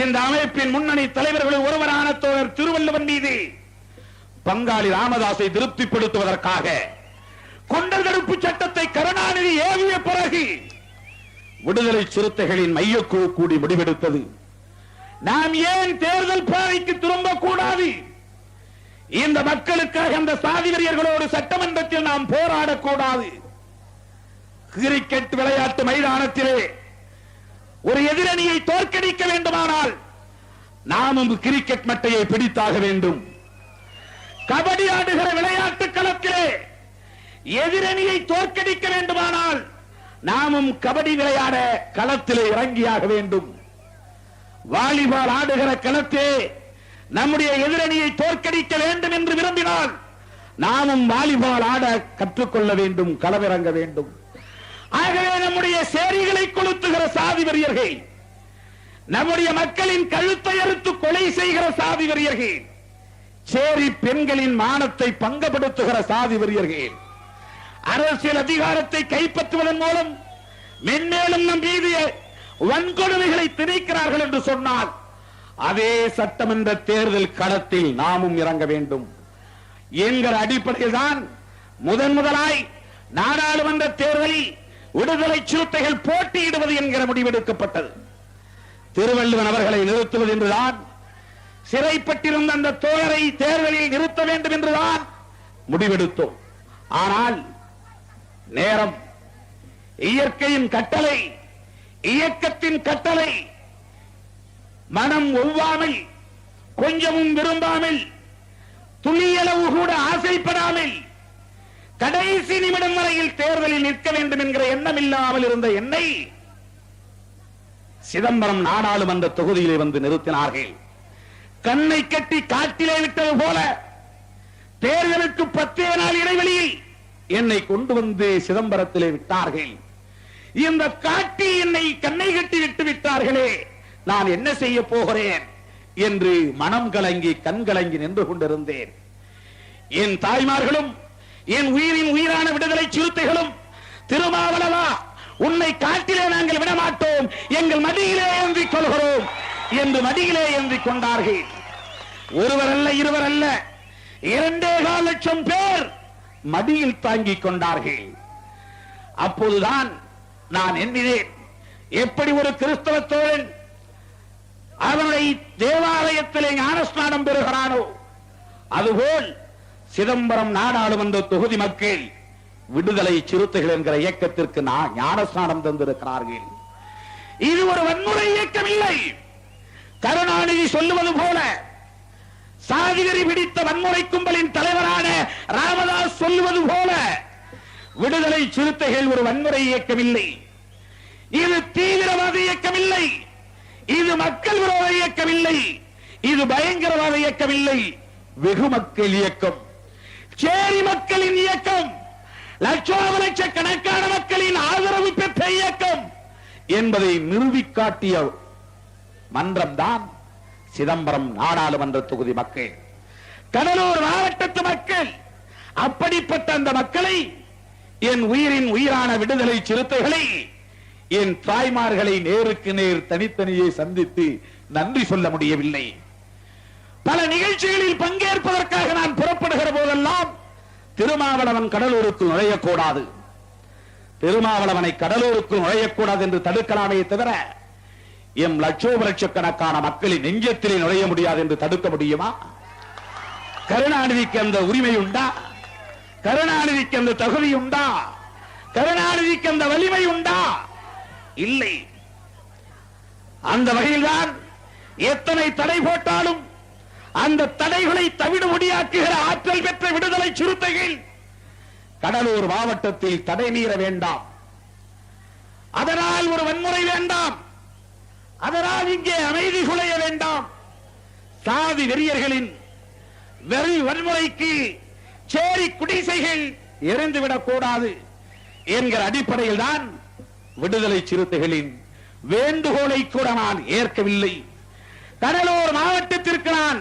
இந்த அமைப்பின் முன்னணி தலைவர்கள் ஒருவரான தோழர் திருவள்ளுவன் மீது பங்காளி ராமதாஸை திருப்திப்படுத்துவதற்காக குண்டர் தடுப்பு சட்டத்தை கருணாநிதி ஏவிய பிறகு விடுதலை சிறுத்தைகளின் மையக்குழு கூடி முடிவெடுத்தது, நாம் ஏன் தேர்தல் பாதைக்கு திரும்பக்கூடாது, இந்த மக்களுக்காக அந்த சாதி வெறியர்களோடு சட்டமன்றத்தில் நாம் போராடக்கூடாது. கிரிக்கெட் விளையாட்டு மைதானத்திலே ஒரு எதிரணியை தோற்கடிக்க வேண்டுமானால் நாமும் கிரிக்கெட் மட்டையை பிடித்தாக வேண்டும். கபடி ஆடுகிற விளையாட்டு களத்திலே எதிரணியை தோற்கடிக்க வேண்டுமானால் நாமும் கபடி விளையாட களத்திலே இறங்கியாக வேண்டும். வாலிபால் ஆடுகிற களத்திலே நம்முடைய எதிரணியை தோற்கடிக்க வேண்டும் என்று விரும்பினால் நாமும் வாலிபால் ஆட கற்றுக்கொள்ள வேண்டும், களமிறங்க வேண்டும். ஆகவே நம்முடைய சேரிகளை கொளுத்துகிற சாதி வெறியர்கள், நம்முடைய மக்களின் கழுத்தை அறுத்து கொலை செய்கிற சாதி வெறியர்கள், சேரி பெண்களின் மானத்தை பங்கப்படுத்துகிற சாதி வெறியர்கள், அரசியல் அதிகாரத்தை கைப்பற்றுவதன் மூலம் மென்மேலும் நம் மீது வன்கொடுமைகளை திணிக்கிறார்கள் என்று சொன்னால் அதே சட்டமன்ற தேர்தல் களத்தில் நாமும் இறங்க வேண்டும் என்கிற அடிப்படையில் தான் முதலாய் நாடாளுமன்ற தேர்தலில் விடுதலை சிறுத்தைகள் போட்டியிடுவது என்கிற முடிவெடுக்கப்பட்டது. திருவள்ளுவன் அவர்களை நிறுத்துவது என்றுதான், சிறைப்பட்டிருந்த அந்த தோழரை தேர்தலில் நிறுத்த வேண்டும் என்றுதான் முடிவெடுத்தோம். ஆனால் நேரம், இயற்கையின் கட்டளை, இயக்கத்தின் கட்டளை, மனம் ஒவ்வாமல், கொஞ்சமும் விரும்பாமல், துளியளவு கூட ஆசைப்படாமல், கடைசி நிமிடம் வரையில் தேர்தலில் நிற்க வேண்டும் என்கிற எண்ணம் இல்லாமல் இருந்த என்னை சிதம்பரம் நாடாளுமன்ற தொகுதியிலே வந்து நிறுத்தினார்கள். கண்ணை கட்டி காட்டிலே விட்டது போல தேர்தலுக்கு 10 நாள் இடைவெளியில் என்னை கொண்டு வந்து சிதம்பரத்திலே விட்டார்கள். இந்த காட்டி என்னை கண்ணை கட்டி விட்டு விட்டார்களே, நான் என்ன செய்ய போகிறேன் என்று மனம் கலங்கி கண் கலங்கி நின்று கொண்டிருந்தேன். என் தாய்மார்களும் என் உயிரின் உயிரான விடுதலை சிறுத்தைகளும், திருமாவளவா, உன்னை காட்டிலே நாங்கள் விடமாட்டோம், எங்கள் மடியிலே ஏந்திக் கொள்கிறோம் என்று மடியிலே ஏந்திக் கொண்டார்கள். ஒருவர் அல்ல, இருவர் அல்ல, 2.25 லட்சம் பேர் மடியில் தாங்கிக் கொண்டார்கள். அப்போதுதான் நான் எண்ணினேன், எப்படி ஒரு கிறிஸ்தவ தோழன் அவனுடைய தேவாலயத்திலே ஞானஸ்நானம் பெறுகிறானோ, அதுபோல் சிதம்பரம் நாடாளுமன்ற தொகுதி மக்கள் விடுதலை சிறுத்தைகள் என்கிற இயக்கத்திற்கு ஞானஸ்நானம் தந்திருக்கிறார்கள். இது ஒரு வன்முறை இயக்கம் இல்லை. கருணாநிதி சொல்லுவது போல சாதிகரி பிடித்த வன்முறை கும்பலின் தலைவரான ராமதாஸ் சொல்லுவது போல விடுதலை சிறுத்தைகள் ஒரு வன்முறை இயக்கம் இல்லை, இது தீவிரவாத இயக்கம் இல்லை, இது மக்கள் விரோத இயக்கம் இல்லை, இது பயங்கரவாத இயக்கம் இல்லை, வெகு மக்கள் இயக்கம், சேரி மக்களின் இயக்கம், லட்சக்கணக்கான மக்களின் ஆதரவு பெற்ற இயக்கம் என்பதை நிறுவிக் காட்டிய மன்றம் தான் சிதம்பரம் நாடாளுமன்ற தொகுதி மக்கள், கடலூர் மாவட்டத்து மக்கள். அப்படிப்பட்ட அந்த மக்களை, என் உயிரின் உயிரான விடுதலை சிறுத்தைகளை, என் தாய்மார்களை நேருக்கு நேர் தனித்தனியே சந்தித்து நன்றி சொல்ல முடியவில்லை. பல நிகழ்ச்சிகளில் பங்கேற்பதற்காக நான் புறப்படுகிற போதெல்லாம் திருமாவளவன் கடலூருக்கு நுழையக்கூடாது, திருமாவளவனை கடலூருக்கு நுழையக்கூடாது என்று தடுக்கலாமே தவிர எம் லட்சக்கணக்கான மக்களின் நெஞ்சத்திலே நுழைய முடியாது என்று தடுக்க முடியுமா? கருணாநிதிக்கு அந்த உரிமை உண்டா? கருணாநிதிக்கு அந்த தகுதி உண்டா? கருணாநிதிக்கு அந்த வலிமை உண்டா? இல்லை. அந்த வகையில்தான் எத்தனை தடை போட்டாலும் அந்த தடைகளை தவிடுபடியாக்குகிற ஆற்றல் பெற்ற விடுதலை சிறுத்தைகள் கடலூர் மாவட்டத்தில் தடை மீற வேண்டாம், அதனால் ஒரு வன்முறை வேண்டாம், அதனால் இங்கே அமைதி குலைய வேண்டாம், சாதி வெறியர்களின் வெறி வன்முறைக்கு சேரி குடிசைகள் எரிந்துவிடக் கூடாது என்கிற அடிப்படையில் தான் விடுதலை சிறுத்தைகளின் வேண்டுகோளை கூட நான் ஏற்கவில்லை. கடலூர் மாவட்டத்திற்கு நான்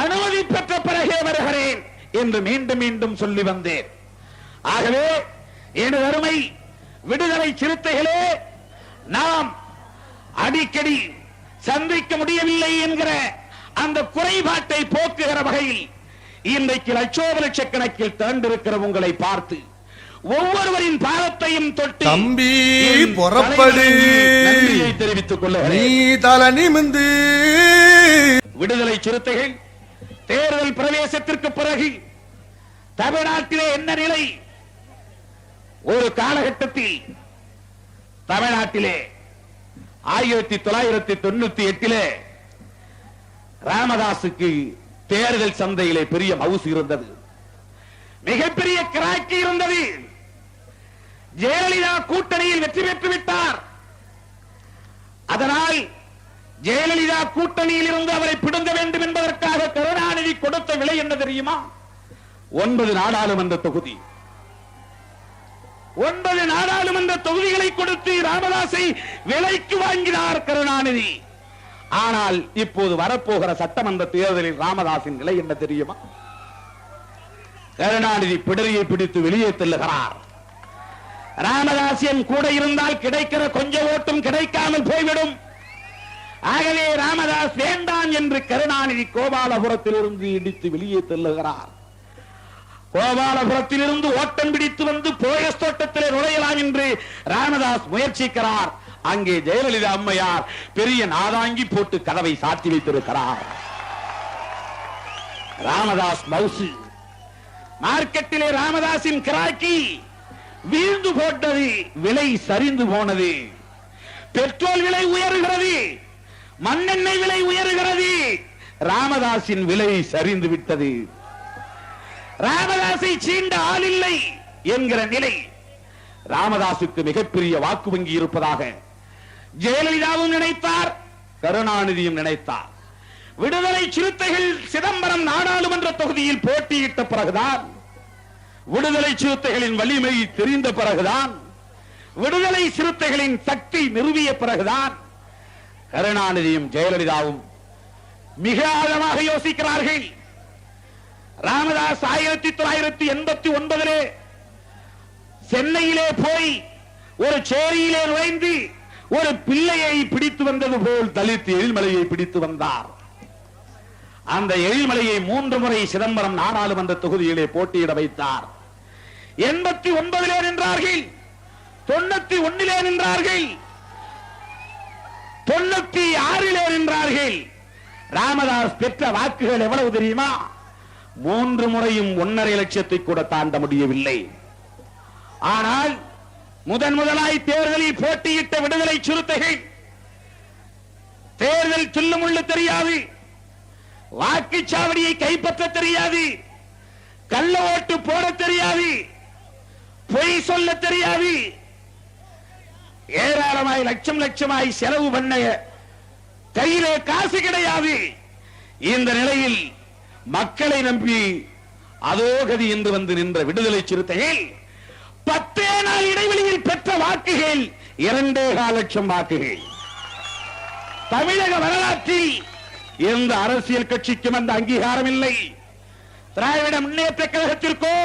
அனுமதி பெற்ற பிறகே வருகிறேன் என்று மீண்டும் மீண்டும் சொல்லி வந்தேன். ஆகவே எனது அருமை விடுதலை சிறுத்தைகளே, நாம் அடிக்கடி சந்திக்க முடியவில்லை என்கிற அந்த குறைபாட்டை போக்குகிற வகையில் இன்றைக்கு லட்சக்கணக்கில் திரண்டிருக்கிற உங்களை பார்த்து ஒவ்வொருவரின் பாதத்தையும் தொட்டு தம்பி புறப்படு நன்றியை தெரிவித்துக் கொள்ள நீ தல நிமிந்து. விடுதலை சிறுத்தைகள் தேர்தல் பிரவேசத்திற்கு பிறகு தமிழ்நாட்டிலே என்ன நிலை? ஒரு காலகட்டத்தில் தமிழ்நாட்டிலே 1998 ராமதாசுக்கு தேர்தல் சந்தையிலே பெரிய மவுசு இருந்தது, மிகப்பெரிய கிராக்கி இருந்தது. ஜெயலலிதா கூட்டணியில் வெற்றி பெற்று விட்டார். அதனால் ஜெயலலிதா கூட்டணியில் இருந்து அவரை பிடுங்க வேண்டும் என்பதற்காக கருணாநிதி கொடுத்த விலை என்ன தெரியுமா? 9 நாடாளுமன்ற தொகுதி, 9 நாடாளுமன்ற தொகுதிகளை கொடுத்து ராமதாசை விலைக்கு வாங்கினார் கருணாநிதி. ஆனால் இப்போது வரப்போகிற சட்டமன்ற தேர்தலில் ராமதாசின் நிலை என்ன தெரியுமா? கருணாநிதி பிடரியை பிடித்து வெளியே தள்ளுகிறார். ராமதாசின் கூட இருந்தால் கிடைக்கிற கொஞ்ச ஓட்டும் கிடைக்காமல் போய்விடும். ஆகவே ராமதாஸ் வேண்டாம் என்று கருணாநிதி கோபாலபுரத்தில் இருந்து இடித்து வெளியே தள்ளுகிறார். கோபாலபுரத்தில் இருந்து ஓட்டம் பிடித்து வந்து போயஸ் தோட்டத்திலே நுழையலாம் என்று ராமதாஸ் முயற்சிக்கிறார். அங்கே ஜெயலலிதா அம்மையார் பெரிய நாதாங்கி போட்டு கதவை சாத்தி வைத்திருக்கிறார். ராமதாஸ் மவுசு மார்க்கெட்டிலே ராமதாசின் கிராக்கி வீழ்ந்து போட்டது, விலை சரிந்து போனது. பெட்ரோல் விலை உயர்கிறது, மண்ணெண்ணெய் விலை உயர்கிறது, ராமதாசின் விலை சரிந்து விட்டது. ராமதாசை சீண்ட ஆள் இல்லை என்கிற நிலை. ராமதாசுக்கு மிகப்பெரிய வாக்கு வங்கி இருப்பதாக ஜெயலலிதாவும் நினைத்தார், கருணாநிதியும் நினைத்தார். விடுதலை சிறுத்தைகள் சிதம்பரம் நாடாளுமன்ற தொகுதியில் போட்டியிட்ட பிறகுதான், விடுதலை சிறுத்தைகளின் வலிமை தெரிந்த பிறகுதான், விடுதலை சிறுத்தைகளின் சக்தி நிறுவிய பிறகுதான் கருணாநிதியும் ஜெயலலிதாவும் மிக ஆழமாக யோசிக்கிறார்கள். ராமதாஸ் 1989 சென்னையிலே போய் ஒரு சேரியிலே நுழைந்து ஒரு பிள்ளையை பிடித்து வந்தது போல் தலித் எழில்மலையை பிடித்து வந்தார். அந்த எழில்மலையை 3 முறை சிதம்பரம் நாடாளுமன்ற தொகுதியிலே போட்டியிட வைத்தார். 89 நின்றார்கள், 91 நின்றார்கள், 96 நின்றார்கள். ராமதாஸ் பெற்ற வாக்குகள் எவ்வளவு தெரியுமா? 3 முறையும் 1.5 லட்சத்தை கூட தாண்ட முடியவில்லை. ஆனால் முதலாய் தேர்தலில் போட்டியிட்ட விடுதலை சிறுத்தைகள் தேர்தல் சொல்லுமுள்ளு தெரியாது, வாக்குச்சாவடியை கைப்பற்ற தெரியாது, கள்ள ஓட்டு போட தெரியாது, பொய் சொல்ல தெரியாது, ஏராளமாய் லட்சம் லட்சமாய் செலவு பண்ண கையிலே காசு கிடையாது. இந்த நிலையில் மக்களை நம்பி அதோகதி என்று வந்து நின்ற விடுதலை சிறுத்தைகள் 10 நாள் இடைவெளியில் பெற்ற வாக்குகள் 2.25 லட்சம் வாக்குகள். தமிழக வரலாற்றில் எந்த அரசியல் கட்சிக்கும் அந்த அங்கீகாரம் இல்லை. திராவிட முன்னேற்ற கழகத்திற்கோ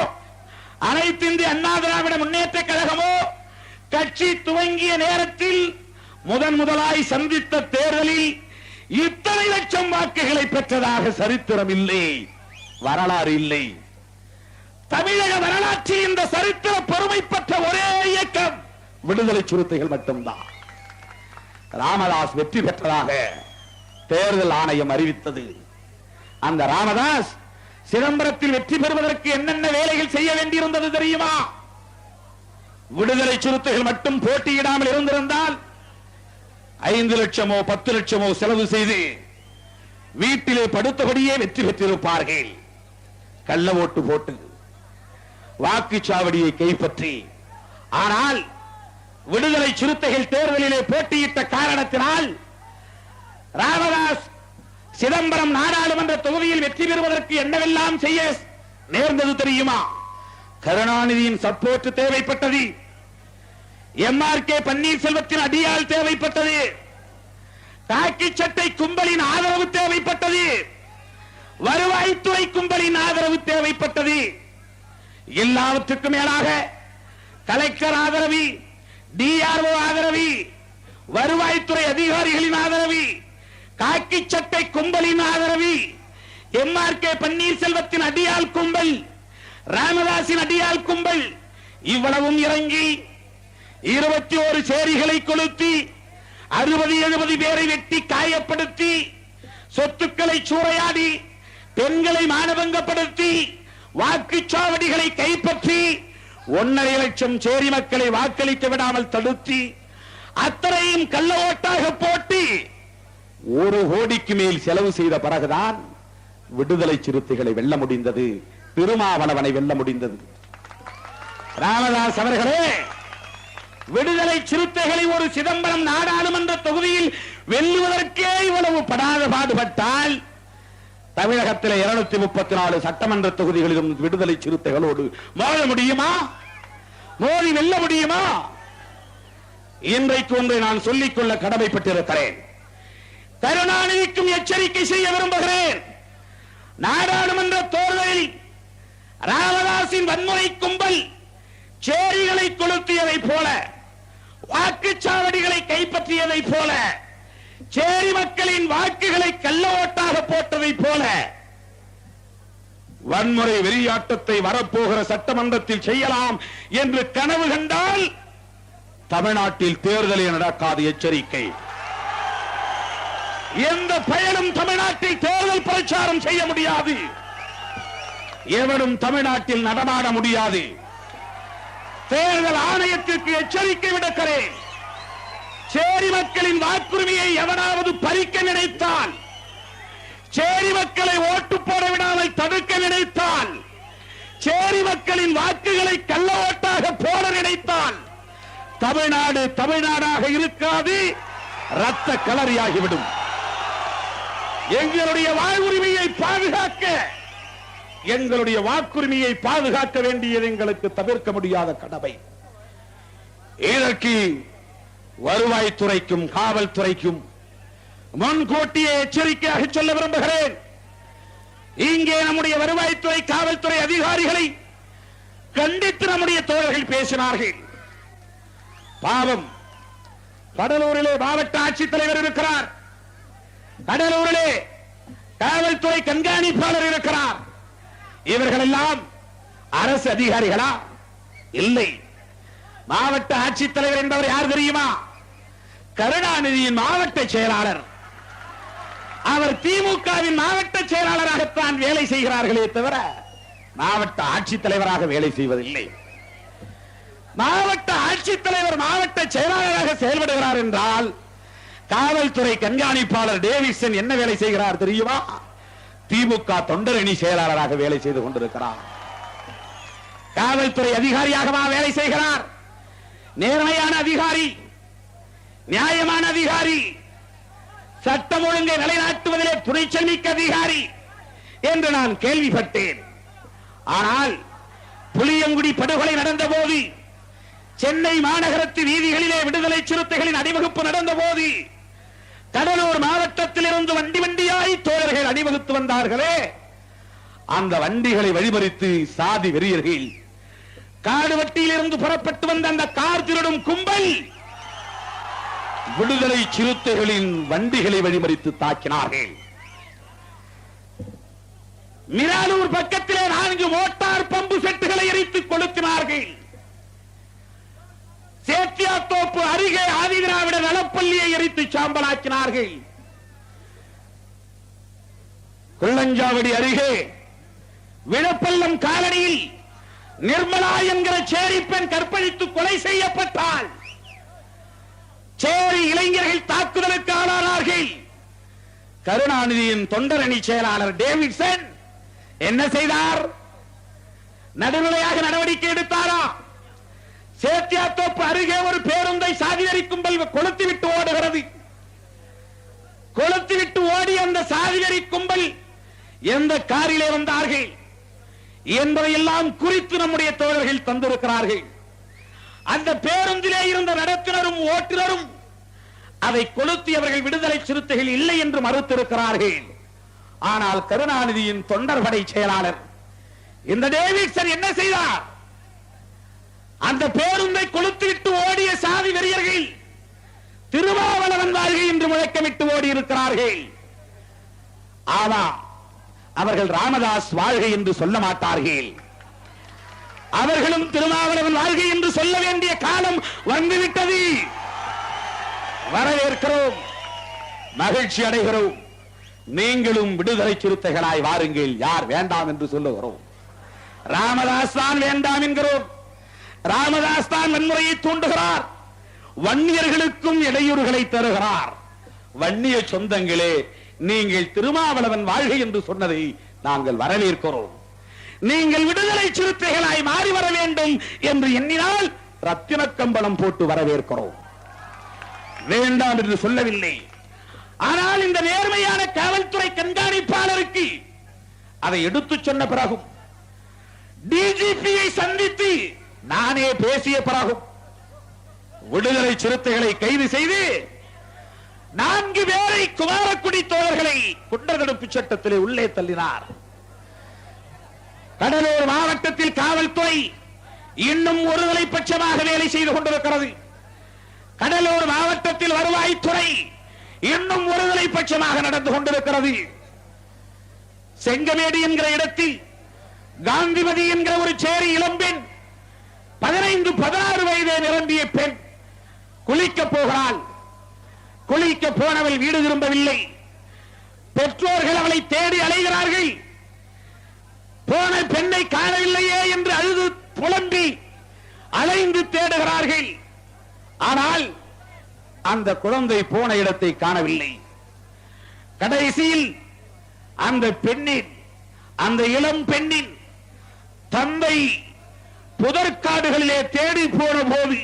அனைத்து இந்திய அண்ணா திராவிட முன்னேற்ற கழகமோ கட்சி துவங்கிய நேரத்தில் முதலாய் சந்தித்த தேர்தலில் இத்தனை லட்சம் வாக்குகளை பெற்றதாக சரித்திரம் இல்லை, வரலாறு இல்லை. தமிழக வரலாற்றில் இந்த சரித்திர பெருமை பெற்ற ஒரே இயக்கம் விடுதலை சிறுத்தைகள் மட்டும்தான். ராமதாஸ் வெற்றி பெற்றதாக தேர்தல் ஆணையம் அறிவித்தது. அந்த ராமதாஸ் சிதம்பரத்தில் வெற்றி பெறுவதற்கு என்னென்ன வேலைகள் செய்ய வேண்டியிருந்தது தெரியுமா? விடுதலை சிறுத்தைகள் மட்டும் போட்டியிடாமல் இருந்திருந்தால் 5 லட்சமோ 10 லட்சமோ செலவு செய்து வீட்டிலே படுத்தபடியே வெற்றி பெற்றிருப்பார்கள். கள்ள ஓட்டு போட்டு வாக்குச்சாவடியை கைப்பற்றி. ஆனால் விடுதலை சிறுத்தைகள் தேர்தலிலே போட்டியிட்ட காரணத்தினால் ராமதாஸ் சிதம்பரம் நாடாளுமன்ற தொகுதியில் வெற்றி பெறுவதற்கு என்னவெல்லாம் செய்ய நேர்ந்தது தெரியுமா? கருணாநிதியின் சப்போர்ட் தேவைப்பட்டது, MRK பன்னீர்செல்வத்தின் அடியால் தேவைப்பட்டது, காக்கி சட்டை கும்பலின் ஆதரவு தேவைப்பட்டது, வருவாய்த்துறை கும்பலின் ஆதரவு தேவைப்பட்டது. எல்லாவற்றுக்கும் மேலாக கலெக்டர் ஆதரவு, DRO ஆதரவு, வருவாய்த்துறை அதிகாரிகளின் ஆதரவு, காக்கி சட்டை கும்பலின் ஆதரவு, MRK பன்னீர்செல்வத்தின் அடியால் கும்பல், ராமதாசின் அடியால் கும்பல் இவ்வளவும் இறங்கி 21 சேரிகளை கொளுத்தி 60-70 பேரை வெட்டி காயப்படுத்தி சொத்துக்களை சூறையாடி பெண்களை மானபங்கப்படுத்தி வாக்குச்சாவடிகளை கைப்பற்றி 1.5 லட்சம் சேரி மக்களை வாக்களிக்க விடாமல் தடுத்தி அத்தனையும் கள்ள ஓட்டாக போட்டு 1 கோடிக்கு மேல் செலவு செய்த பிறகுதான் விடுதலை சிறுத்தைகளை வெல்ல முடிந்தது, திருமாவளவனை வெல்ல முடிந்தது. ராமதாஸ் அவர்களே, விடுதலை சிறுத்தைகளை ஒரு சிதம்பரம் நாடாளுமன்ற தொகுதியில் வெல்லுவதற்கே இவ்வளவு படாத பாடுபட்டால் தமிழகத்தில் 234 சட்டமன்ற தொகுதிகளிலும் விடுதலை சிறுத்தைகளோடு மோத முடியுமா? மோதி வெல்ல முடியுமா? இன்றைக்கு ஒன்றை நான் சொல்லிக்கொள்ள கடமைப்பட்டிருக்கிறேன். கருணாநிதிக்கும் எச்சரிக்கை செய்ய விரும்புகிறேன். நாடாளுமன்ற தேர்தலில் ராமதாசின் வன்முறை கும்பல் சேரிகளை கொளுத்தியதை போல, வாக்குச்சாவடிகளை கைப்பற்றியதை போல, சேரி மக்களின் வாக்குகளை கள்ள ஓட்டாக போட்டதை போல வன்முறை வெறியாட்டத்தை வரப்போகிற சட்டமன்றத்தில் செய்யலாம் என்று கனவு கண்டால் தமிழ்நாட்டில் தேர்தலில் நடக்காது. எச்சரிக்கை. எந்த பயனும் தமிழ்நாட்டில் தேர்தல் பிரச்சாரம் செய்ய முடியாது, எவனும் தமிழ்நாட்டில் நடமாட முடியாது. தேர்தல் ஆணையத்திற்கு எச்சரிக்கை விடுக்கிறேன். சேரி மக்களின் வாக்குரிமையை எவனாவது பறிக்க நினைத்தால், சேரி மக்களை ஓட்டு போட விடாமல் தடுக்க நினைத்தால், சேரி மக்களின் வாக்குகளை கள்ள ஓட்டாக போட நினைத்தால் தமிழ்நாடு தமிழ்நாடாக இருக்காது, ரத்த களரியாகிவிடும். எங்களுடைய வாழ்வுரிமையை பாதுகாக்க, எங்களுடைய வாக்குரிமையை பாதுகாக்க வேண்டியது எங்களுக்கு தவிர்க்க முடியாத கடமை. இதற்கு வருவாய்த்துறைக்கும் காவல்துறைக்கும் முன்கூட்டியே எச்சரிக்கையாக சொல்ல விரும்புகிறேன். இங்கே நம்முடைய வருவாய்த்துறை காவல்துறை அதிகாரிகளை கண்டித்து நம்முடைய தோழர்கள் பேசினார்கள். பாவம், கடலூரிலே மாவட்ட ஆட்சித்தலைவர் இருக்கிறார், கடலூரிலே காவல்துறை கண்காணிப்பாளர் இருக்கிறார். இவர்கள் எல்லாம் அரசு அதிகாரிகளா? இல்லை. மாவட்ட ஆட்சித்தலைவர் என்பவர் யார் தெரியுமா? கருணாநிதியின் மாவட்ட செயலாளர். அவர் திமுகவின் மாவட்ட செயலாளராகத்தான் வேலை செய்கிறார்களே தவிர மாவட்ட ஆட்சித்தலைவராக வேலை செய்வதில்லை. மாவட்ட ஆட்சித்தலைவர் மாவட்ட செயலாளராக செயல்படுகிறார் என்றால் காவல்துறை கண்காணிப்பாளர் டேவிட்சன் என்ன வேலை செய்கிறார் தெரியுமா? திமுக தொண்டரணி செயலாளராக வேலை செய்து கொண்டிருக்கிறார். காவல்துறை அதிகாரியாகவா வேலை செய்கிறார்? நேர்மையான அதிகாரி, நியாயமான அதிகாரி, சட்டம் ஒழுங்கை நிலைநாட்டுவதிலே துணிச்சல் மிக்க அதிகாரி என்று நான் கேள்விப்பட்டேன். ஆனால் புளியங்குடி படுகொலை நடந்த போது, சென்னை மாநகரத்து வீதிகளிலே விடுதலை சிறுத்தைகளின் அணிவகுப்பு நடந்த போது, கடலூர் மாவட்டத்தில் இருந்து வண்டி வண்டியாய் தோழர்கள் அணிவகுத்து வந்தார்களே, அந்த வண்டிகளை வழிமறித்து சாதி வெறியர்கள், காடுவட்டியில் இருந்து புறப்பட்டு வந்த அந்த கார் திருடும் கும்பல் விடுதலை சிறுத்தைகளின் வண்டிகளை வழிமறித்து தாக்கினார்கள். மிராலூர் பக்கத்திலே 4 மோட்டார் பம்பு செட்டுகளை எரித்து கொளுத்தினார்கள். சேத்தியாத்தோப்பு அருகே ஆதிதிராவிட நலப்பள்ளியை எரித்து சாம்பலாக்கினார்கள். கொள்ளஞ்சாவடி அருகே விழப்பள்ளம் காலனியில் நிர்மலா என்கிற சேரி பெண் கற்பழித்து கொலை செய்யப்பட்டால் சேரி இளைஞர்கள் தாக்குதலுக்கு ஆளானார்கள். கருணாநிதியின் தொண்டரணி செயலாளர் டேவிட்சன் என்ன செய்தார்? நடுநிலையாக நடவடிக்கை எடுத்தாரா? சேத்தியாத்தோப்பு அருகே ஒரு பேருந்தை சாதிவெறி கும்பல் கொளுத்திவிட்டு ஓடுகிறது. கொளுத்திவிட்டு ஓடி அந்த சாதிவெறி கும்பல் எந்த காரிலே வந்தார்கள் என்பதையெல்லாம் குறித்து நம்முடைய தோழர்கள் தந்திருக்கிறார்கள். அந்த பேருந்திலே இருந்த நடத்துனரும் ஓட்டுநரும் அதை கொளுத்தியவர்கள் விடுதலை சிறுத்தைகள் இல்லை என்று மறுத்திருக்கிறார்கள். ஆனால் கருணாநிதியின் தொண்டர்படை செயலாளர் இந்த டேவிட்சன் என்ன செய்தார்? அந்த பேருந்தை கொளுத்திவிட்டு ஓடிய சாதி வெறியர்கள் திருமாவளவன் வாழ்க என்று முழக்கமிட்டு ஓடி இருக்கிறார்கள். ஆமா, அவர்கள் ராமதாஸ் வாழ்க என்று சொல்ல மாட்டார்கள். அவர்களும் திருமாவளவன் வாழ்க என்று சொல்ல வேண்டிய காலம் வந்துவிட்டது. வரவேற்கிறோம், மகிழ்ச்சி அடைகிறோம். நீங்களும் விடுதலை சிறுத்தைகளாய் வாருங்கள். யார் வேண்டாம் என்று சொல்லுகிறோம்? ராமதாஸ் தான் வேண்டாம் என்கிறோம். ராமதாஸ் தான் வன்முறையை தூண்டுகிறார், வன்னியர்களுக்கும் இடையூறுகளை தருகிறார். வன்னிய சொந்தங்களே, நீங்கள் திருமாவளவன் வாழ்க என்று சொன்னதை நாங்கள் வரவேற்கிறோம். நீங்கள் விடுதலை சிறுத்தைகளாய் மாறி வர வேண்டும் என்று எண்ணினால் ரத்தின கம்பளம் போட்டு வரவேற்கிறோம். வேண்டாம் என்று சொல்லவில்லை. ஆனால் இந்த நேர்மையான காவல்துறை கண்காணிப்பாளருக்கு அதை எடுத்து சொன்ன பிறகும், டிஜிபியை சந்தித்து நானே பேசிய பிறகும் விடுதலை சிறுத்தைகளை கைது செய்து 4 பேரை குமாரக்குடி தோழர்களை குண்டர் தடுப்பு சட்டத்திலே உள்ளே தள்ளினார். கடலூர் மாவட்டத்தில் காவல்துறை இன்னும் ஒருதலை பட்சமாக வேலை செய்து கொண்டிருக்கிறது. கடலூர் மாவட்டத்தில் வருவாய்த்துறை இன்னும் ஒருதலை பட்சமாக நடந்து கொண்டிருக்கிறது. செங்கமேடு என்கிற இடத்தில் காந்திமதி என்கிற ஒரு சேரி இளம்பெண், 15-16 வயதே நிரம்பிய பெண் குளிக்க போகிறாள். குளிக்க போனவள் வீடு திரும்பவில்லை. பெற்றோர்கள் அவளை தேடி அலைகிறார்கள். போன பெண்ணை காணவில்லையே என்று அழுது புலம்பி அலைந்து தேடுகிறார்கள். ஆனால் அந்த குழந்தை போன இடத்தை காணவில்லை. கடைசியில் அந்த பெண்ணின், அந்த இளம் பெண்ணின் தந்தை புதற்காடுகளிலே தேடி போன போது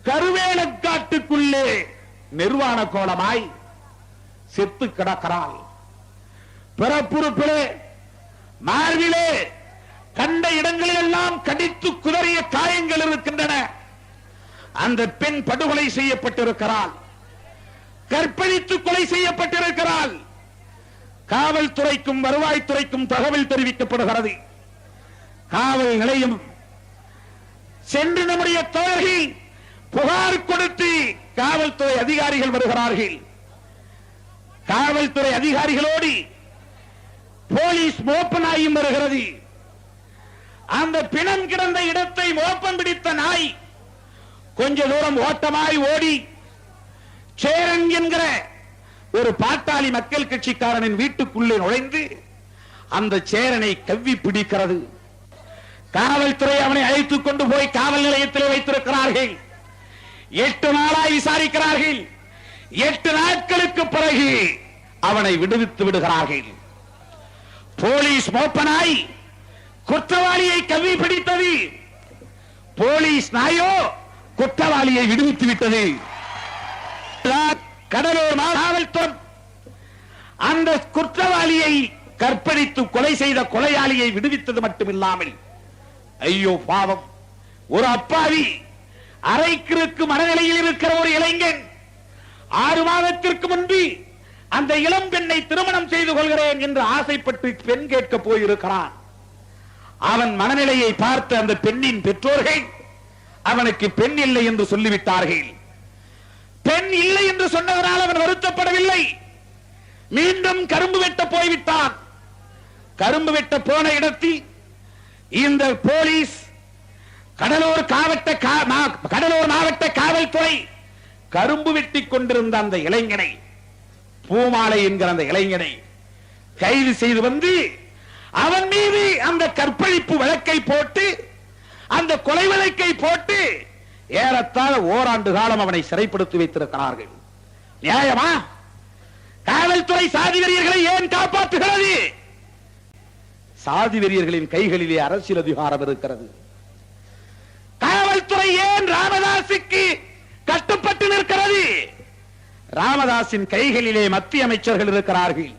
கருவேலக்காட்டுக்குள்ளே நிர்வாண கோலமாய் செத்து கிடக்கிறாள். பிறப்புறுப்பிலே, மார்பிலே, கண்ட இடங்களில் எல்லாம் கடித்து குதறிய காயங்கள் இருக்கின்றன. அந்த பெண் படுகொலை செய்யப்பட்டிருக்கிறாள். கற்பழித்து கொலை செய்யப்பட்டிருக்கிறாள். காவல்துறைக்கும் வருவாய்த்துறைக்கும் தகவல் தெரிவிக்கப்படுகிறது. காவல் நிலையம் சென்று நம்முடைய தோழர்கள் புகார் கொடுத்து காவல்துறை அதிகாரிகள் வருகிறார்கள். காவல்துறை அதிகாரிகளோடு போலீஸ் மோப்ப நாயும் வருகிறது. அந்த பிணம் கிடந்த இடத்தை மோப்பம் பிடித்த நாய் கொஞ்ச தூரம் ஓட்டமாய் ஓடி சேரன் என்கிற ஒரு பாட்டாளி மக்கள் கட்சிக்காரனின் வீட்டுக்குள்ளே நுழைந்து அந்த சேரனை கவ்வி பிடிக்கிறது. காவல்துறை அவனை அழைத்துக் கொண்டு போய் காவல் நிலையத்தில் வைத்திருக்கிறார்கள். 8 நாளாய் விசாரிக்கிறார்கள். 8 நாட்களுக்கு பிறகு அவனை விடுவித்து விடுகிறார்கள். போலீஸ் மோப்பனாய் குற்றவாளியை கவ்வி பிடித்தது, போலீஸ் நாயோ குற்றவாளியை விடுவித்து விட்டது. கடலூர் காவல்துறை அந்த குற்றவாளியை கற்பழித்து கொலை செய்த கொலையாளியை விடுவித்தது மட்டுமில்லாமல், ஐயோ பாவம், ஒரு அப்பாவி அரைக்கிற்கு மனநிலையில் இருக்கிற ஒரு இளைஞன் 6 மாதத்திற்கு முன்பு அந்த இளம் பெண்ணை திருமணம் செய்து கொள்கிறேன் என்று ஆசைப்பட்டு பெண் கேட்க போயிருக்கிறான். அவன் மனநிலையை பார்த்த அந்த பெண்ணின் பெற்றோர்கள் அவனுக்கு பெண் இல்லை என்று சொல்லிவிட்டார்கள். பெண் இல்லை என்று சொன்னதனால் அவன் வருத்தப்படவில்லை. மீண்டும் கரும்பு வெட்ட போய்விட்டான். கரும்பு வெட்ட போன இடத்தில் இந்த போலீஸ் கடலூர் மாவட்ட காவல்துறை கரும்பு வெட்டி கொண்டிருந்த அந்த இளைஞனை, பூமாலை என்கிற அந்த இளைஞனை கைது செய்து வந்து அவன் மீது அந்த கற்பழிப்பு வழக்கை போட்டு, அந்த கொலை வழக்கை போட்டு ஏறத்தாழ ஓராண்டு காலம் அவனை சிறைப்படுத்தி வைத்திருக்கிறார்கள். நியாயமா? காவல்துறை சாதி வெறியர்களை ஏன் காப்பாற்றுகிறது? சாதி வெறியர்களின் கைகளிலே அரசியல் அதிகாரம் இருக்கிறது. காவல்துறை ஏன் ராமதாசுக்கு கட்டுப்பட்டு நிற்கிறது? ராமதாசின் கைகளிலே மத்திய அமைச்சர்கள் இருக்கிறார்கள்.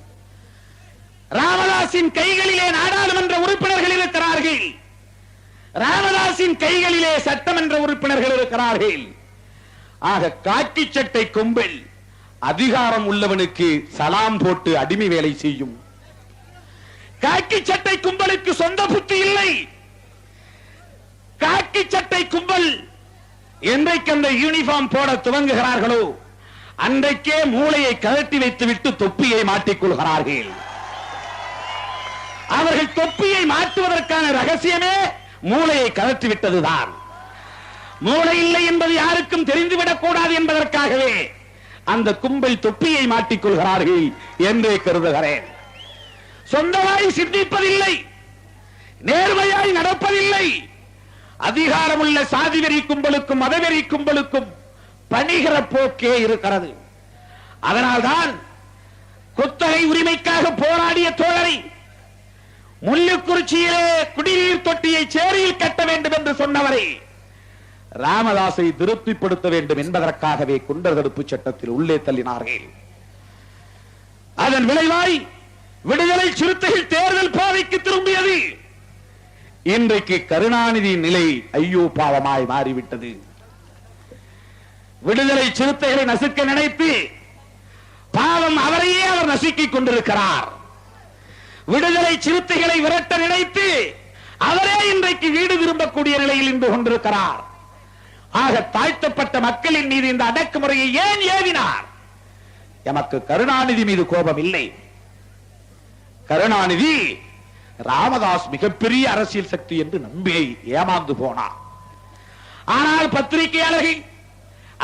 ராமதாசின் கைகளிலே நாடாளுமன்ற உறுப்பினர்கள் இருக்கிறார்கள். ராமதாசின் கைகளிலே சட்டமன்ற உறுப்பினர்கள் இருக்கிறார்கள். ஆக காக்கி சட்டை கும்பல் அதிகாரம் உள்ளவனுக்கு சலாம் போட்டு அடிமை வேலை செய்யும். காக்கி சட்டை கும்பலுக்கு சொந்த புத்தி இல்லை. காக்கி சட்டை கும்பல் என்றைக்கு அந்த யூனிஃபார்ம் போட துவங்குகிறார்களோ அன்றைக்கே மூளையை கழட்டி வைத்துவிட்டு தொப்பியை மாட்டிக் கொள்கிறார்கள். அவர்கள் தொப்பியை மாற்றுவதற்கான ரகசியமே மூளையை கழற்றி விட்டதுதான். மூளை இல்லை என்பது யாருக்கும் தெரிந்துவிடக் கூடாது என்பதற்காகவே அந்த கும்பல் தொப்பியை மாட்டிக் கொள்கிறார்கள் என்றே கருதுகிறேன். சொந்தமாய் சிந்திப்பதில்லை, நேர்மையாய் நடப்பதில்லை. அதிகாரமுள்ள சாதிவெறி கும்பலுக்கும் மதவெறி கும்பலுக்கும் பணிகிற போக்கே இருக்கிறது. அதனால்தான் குத்தகை உரிமைக்காக போராடிய தோழரை முள்ளுக்குறிச்சியிலே குடிநீர் தொட்டியை சேரியில் கட்ட வேண்டும் என்று சொன்னவரை ராமதாசை திருப்திப்படுத்த வேண்டும் என்பதற்காகவே குண்டர் தடுப்பு சட்டத்தில் உள்ளே தள்ளினார்கள். அதன் விளைவாய் விடுதலை சிறுத்தைகள் தேர்தல் பாதைக்கு திரும்பியது. இன்றைக்கு கருணாநிதி நிலை ஐயோ பாவமாய் மாறிவிட்டது. விடுதலை சிறுத்தைகளை நசுக்க நினைத்து பாவம் அவரையே அவர் நசுக்கிக் கொண்டிருக்கிறார். விடுதலை சிறுத்தைகளை விரட்ட நினைத்து அவரே இன்றைக்கு வீடு திரும்பக்கூடிய நிலையில் இருந்து கொண்டிருக்கிறார். ஆக தாழ்த்தப்பட்ட மக்களின் மீது இந்த அடக்குமுறையை ஏன் ஏவினார்? எமக்கு கருணாநிதி மீது கோபம் இல்லை. கருணாநிதி ராமதாஸ் மிகப்பெரிய அரசியல் சக்தி என்று நம்பி ஏமாந்து போனார். ஆனால் பத்திரிகையாளர்கள்,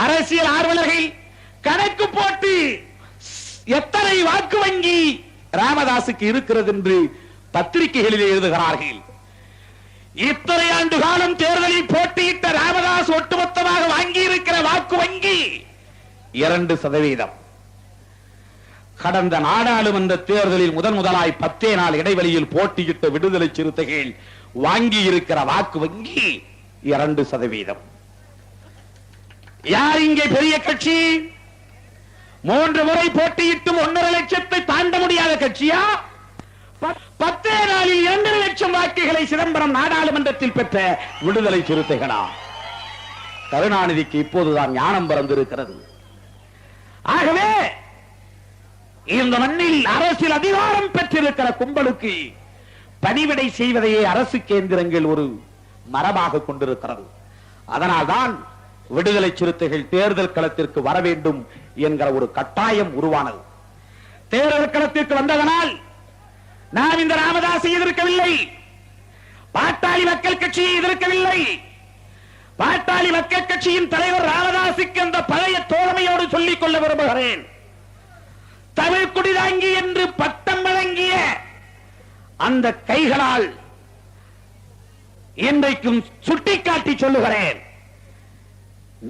அரசியல் ஆர்வலர்கள் கணக்கு போட்டு எத்தனை வாக்கு வங்கி ராமதாசுக்கு இருக்கிறது என்று பத்திரிகைகளிலே எழுதுகிறார்கள். இத்தனை ஆண்டு காலம் தேர்தலில் போட்டியிட்ட ராமதாஸ் ஒட்டுமொத்தமாக வாங்கி இருக்கிற வாக்கு வங்கி 2%. கடந்த நாடாளுமன்ற தேர்தலில் முதலாய் 10 நாள் இடைவெளியில் போட்டியிட்ட விடுதலை சிறுத்தைகள் வாங்கி இருக்கிற வாக்கு வங்கி 2%. யார் இங்கே பெரிய கட்சி? 3 முறை போட்டியிட்டும் 1.5 லட்சத்தை தாண்ட முடியாத கட்சியா? 10 நாளில் 2 லட்சம் வாக்குகளை சிதம்பரம் நாடாளுமன்றத்தில் பெற்ற விடுதலை சிறுத்தைகளா? கருணாநிதிக்கு இப்போதுதான் ஞானம் பிறந்திருக்கிறது. ஆகவே இந்த மண்ணில் அரசியல் அதிகாரம் பெற்றிருக்கிற கும்பலுக்கு பணிவிடை செய்வதையே அரசு கேந்திரங்கள் ஒரு மரபாக கொண்டிருக்கிறது. அதனால்தான் விடுதலை சிறுத்தைகள் தேர்தல் களத்திற்கு வர வேண்டும் என்கிற ஒரு கட்டாயம் உருவானது. தேர்தல் களத்திற்கு வந்ததனால் நாம் இந்த ராமதாஸை எதிர்க்கவில்லை, பாட்டாளி மக்கள் கட்சியை எதிர்க்கவில்லை. பாட்டாளி மக்கள் கட்சியின் தலைவர் ராமதாசுக்கு அந்த பழைய தோழமையோடு சொல்லிக் கொள்ள விரும்புகிறேன். தமிழ் குடிதாங்கி என்று பட்டம் வழங்கிய அந்த கைகளால் இன்றைக்கும் சுட்டிக்காட்டி சொல்லுகிறேன்,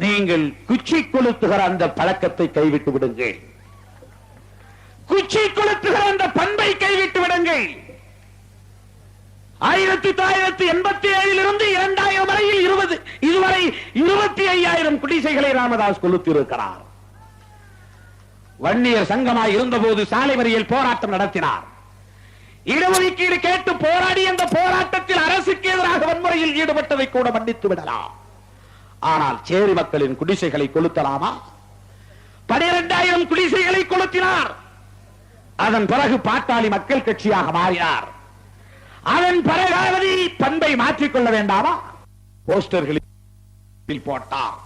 நீங்கள் குச்சி கொளுத்துகிற அந்த பழக்கத்தை கைவிட்டு விடுங்கள். குச்சி கொளுத்துகிற அந்த பண்பை கைவிட்டு விடுங்கள். 1987 இருந்து 2000 வரையில் இதுவரை 25,000 குடிசைகளை ராமதாஸ் கொளுத்திருக்கிறார். வன்னியர் சங்கமாய் இருந்தபோது சாலை மறியல் போராட்டம் நடத்தினார். இடஒதுக்கீடு கேட்டு போராடி அந்த போராட்டத்தில் அரசுக்கு எதிராக வன்முறையில் ஈடுபட்டதை கூட மன்னித்து விடலாம். ஆனால் சேரி மக்களின் குடிசைகளை கொளுத்தலாமா? 12,000 குடிசைகளை கொளுத்தினார். அதன் பிறகு பாட்டாளி மக்கள் கட்சியாக மாறினார். அதன் பிறகாவது பண்பை மாற்றிக்கொள்ள வேண்டாமா? போஸ்டர்களில் போட்டார்.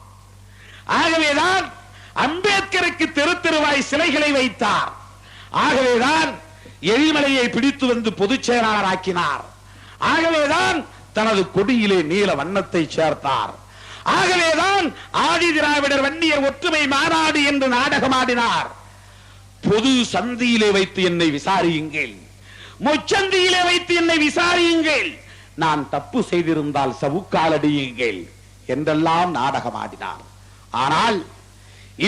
ஆகவேதான் அம்பேத்கருக்கு தெரு தெருவாய் சிலைகளை வைத்தார். ஆகவேதான் எரிமலையை பிடித்து வந்து பொதுச் செயலாளர் ஆக்கினார். ஆகவேதான் தனது கொடியிலே நீல வண்ணத்தை சேர்த்தார். ஆகவேதான் ஆதி திராவிடர் வன்னியர் ஒற்றுமை மாநாடு என்று நாடகமாடினார். பொது சந்தியிலே வைத்து என்னை விசாரியுங்கள், முச்சந்தியிலே வைத்து என்னை விசாரியுங்கள், நான் தப்பு செய்திருந்தால் சவுக்கால் அடியுங்கள் என்றெல்லாம் நாடகமாடினார். ஆனால்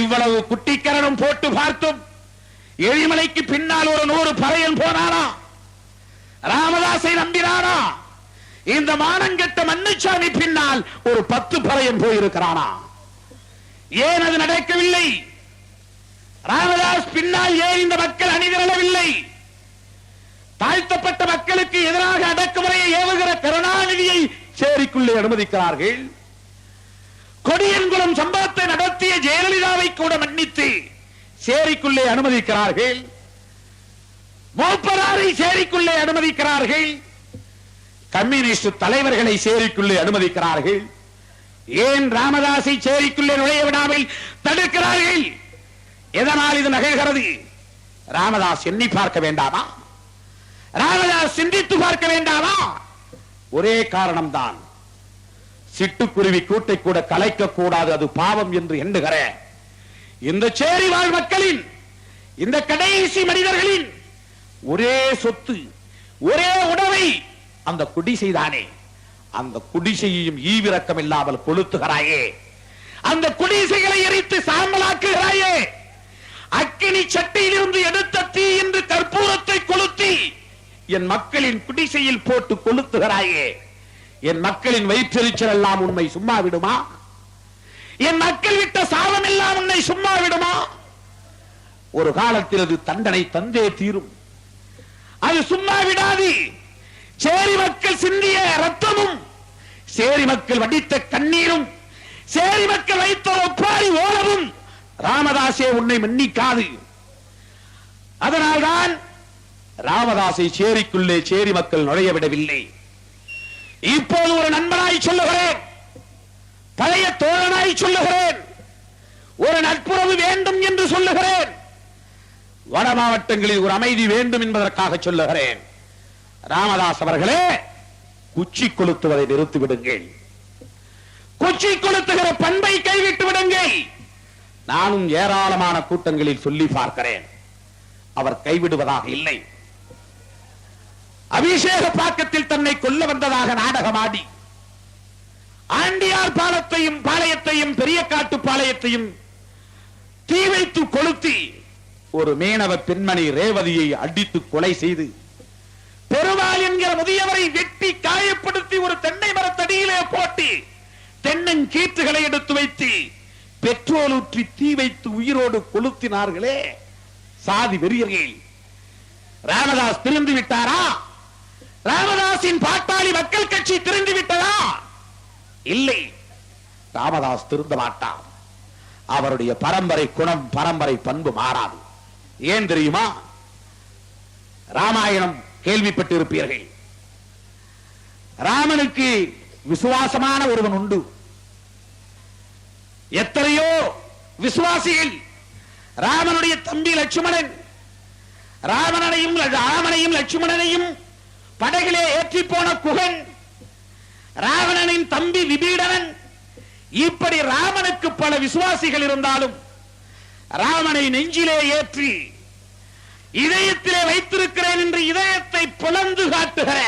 இவ்வளவு குட்டிக்கரணம் போட்டு பார்த்தும் எரிமலைக்கு பின்னால் ஒரு 100 பறையன் போனானா? ராமதாஸை நம்பினானா? இந்த மானங்கெட்ட மன்னுச்சாமி பின்னால் ஒரு 10 பறையன் போயிருக்கிறானா? ஏன் அது நடக்கவில்லை? ராமதாஸ் பின்னால் ஏன் இந்த மக்கள் அணிதிரளவில்லை? தாழ்த்தப்பட்ட மக்களுக்கு எதிராக அடக்குமுறையை ஏவுகிற கருணாநிதியை சேரிக்குள்ளே அனுமதிக்கிறார்கள். கொடியன்குளம் சம்பவத்தை நடத்திய ஜெயலலிதாவை கூட மன்னித்து சேரிக்குள்ளே அனுமதிக்கிறார்கள். மூப்பராரை சேரிக்குள்ளே அனுமதிக்கிறார்கள். கம்யூனிஸ்ட் தலைவர்களை சேரிக்குள்ளே அனுமதிக்கிறார்கள். ஏன் ராமதாஸை சேரிக்குள்ளே நுழைய விடாமல் தடுக்கிறார்கள்? எதனால் இது நகர்கிறது? ராமதாஸ் எண்ணி பார்க்க வேண்டாமா? ராமதாஸ் சிந்தித்து பார்க்க வேண்டாமா? ஒரே காரணம்தான், சிட்டுக்குருவி கூட்டை கூட கலைக்க கூடாது, அது பாவம் என்று எண்ணுகிற இந்த சேரி வாழ் மக்களின், இந்த கடைசி மனிதர்களின் ஒரே சொத்து, ஒரே உணவை அந்த குடிசைதானே. அந்த குடிசையையும் ஈவிரக்கம் இல்லாமல் கொளுத்துகிறாயே, அந்த குடிசைகளை எரித்து சாம்பலாக்குகிறாயே, அக்கினி சட்டியிலிருந்து எடுத்த தீ என்று கற்பூரத்தை கொளுத்தி என் மக்களின் குடிசையில் போட்டு கொளுத்துகிறாயே, என் மக்களின் வயிற்றெரிச்சல் எல்லாம் உண்மை சும்மா விடுமா? என் மக்கள் விட்ட சாபம் எல்லாம் உன்னை சும்மா விடுமா? ஒரு காலத்தில் அது தண்டனை தந்தே தீரும். அது சும்மா விடாது. சேரி மக்கள் சிந்திய ரத்தமும், சேரி மக்கள் வடித்த கண்ணீரும், சேரி மக்கள் வைத்த ஒப்பாரி ஓலவும் ராமதாசே உன்னை மன்னிக்காது. அதனால்தான் ராமதாசை சேரிக்குள்ளே சேரி மக்கள் நுழைய விடவில்லை. இப்போது ஒரு நண்பனாய் சொல்லுகிறேன், பழைய தோழனாய் சொல்லுகிறேன், ஒரு நட்புறவு வேண்டும் என்று சொல்லுகிறேன். வட மாவட்டங்களில் ஒரு அமைதி வேண்டும் என்பதற்காக சொல்லுகிறேன். ராமதாஸ் அவர்களே, குச்சி கொளுத்துவதை நிறுத்திவிடுங்கள். குச்சி கொளுத்துகிற பண்பை கைவிட்டு விடுங்கள். நானும் ஏராளமான கூட்டங்களில் சொல்லி பார்க்கிறேன். அவர் கைவிடுவதாக இல்லை. அபிஷேக பாக்கத்தில் தன்னை கொல்ல வந்ததாக நாடகமாடி ஆண்டியார் பாளையத்தையும் பெரிய காட்டு பாளையத்தையும் தீ வைத்து கொளுத்தி ஒரு மீனவ பெண்மணி ரேவதியை அடித்து கொலை செய்து பெருமாள் என்கிற முதியவரை வெட்டி காயப்படுத்தி ஒரு தென்னை மரத்தடியிலே போட்டு தென்னங்கீற்றுகளை எடுத்து வைத்து பெட்ரோல் ஊற்றி தீ வைத்து உயிரோடு கொளுத்தினார்களே சாதி வெறியர்கள். ராமதாஸ் திருந்து விட்டாரா? ராமதாஸின் பாட்டாளி மக்கள் கட்சி திருந்து விட்டதா? இல்லை, ராமதாஸ் திருந்த மாட்டார். அவருடைய பரம்பரை குணம், பரம்பரை பண்பு மாறாது. ஏன் தெரியுமா? ராமாயணம் கேள்விப்பட்டிருப்பீர்கள். ராமனுக்கு விசுவாசமான ஒருவன் உண்டு. எத்தனையோ விசுவாசிகள் ராமனுடைய தம்பி லட்சுமணன் ராமனையும் லட்சுமணனையும் படகிலே ஏற்றி போன குகன், ராவணனின் தம்பி விபீடனன், இப்படி ராமனுக்கு பல விசுவாசிகள் இருந்தாலும் ராமனை நெஞ்சிலே ஏற்றி இதயத்திலே வைத்திருக்கிறேன் என்று இதயத்தை பிளந்து காட்டுகிற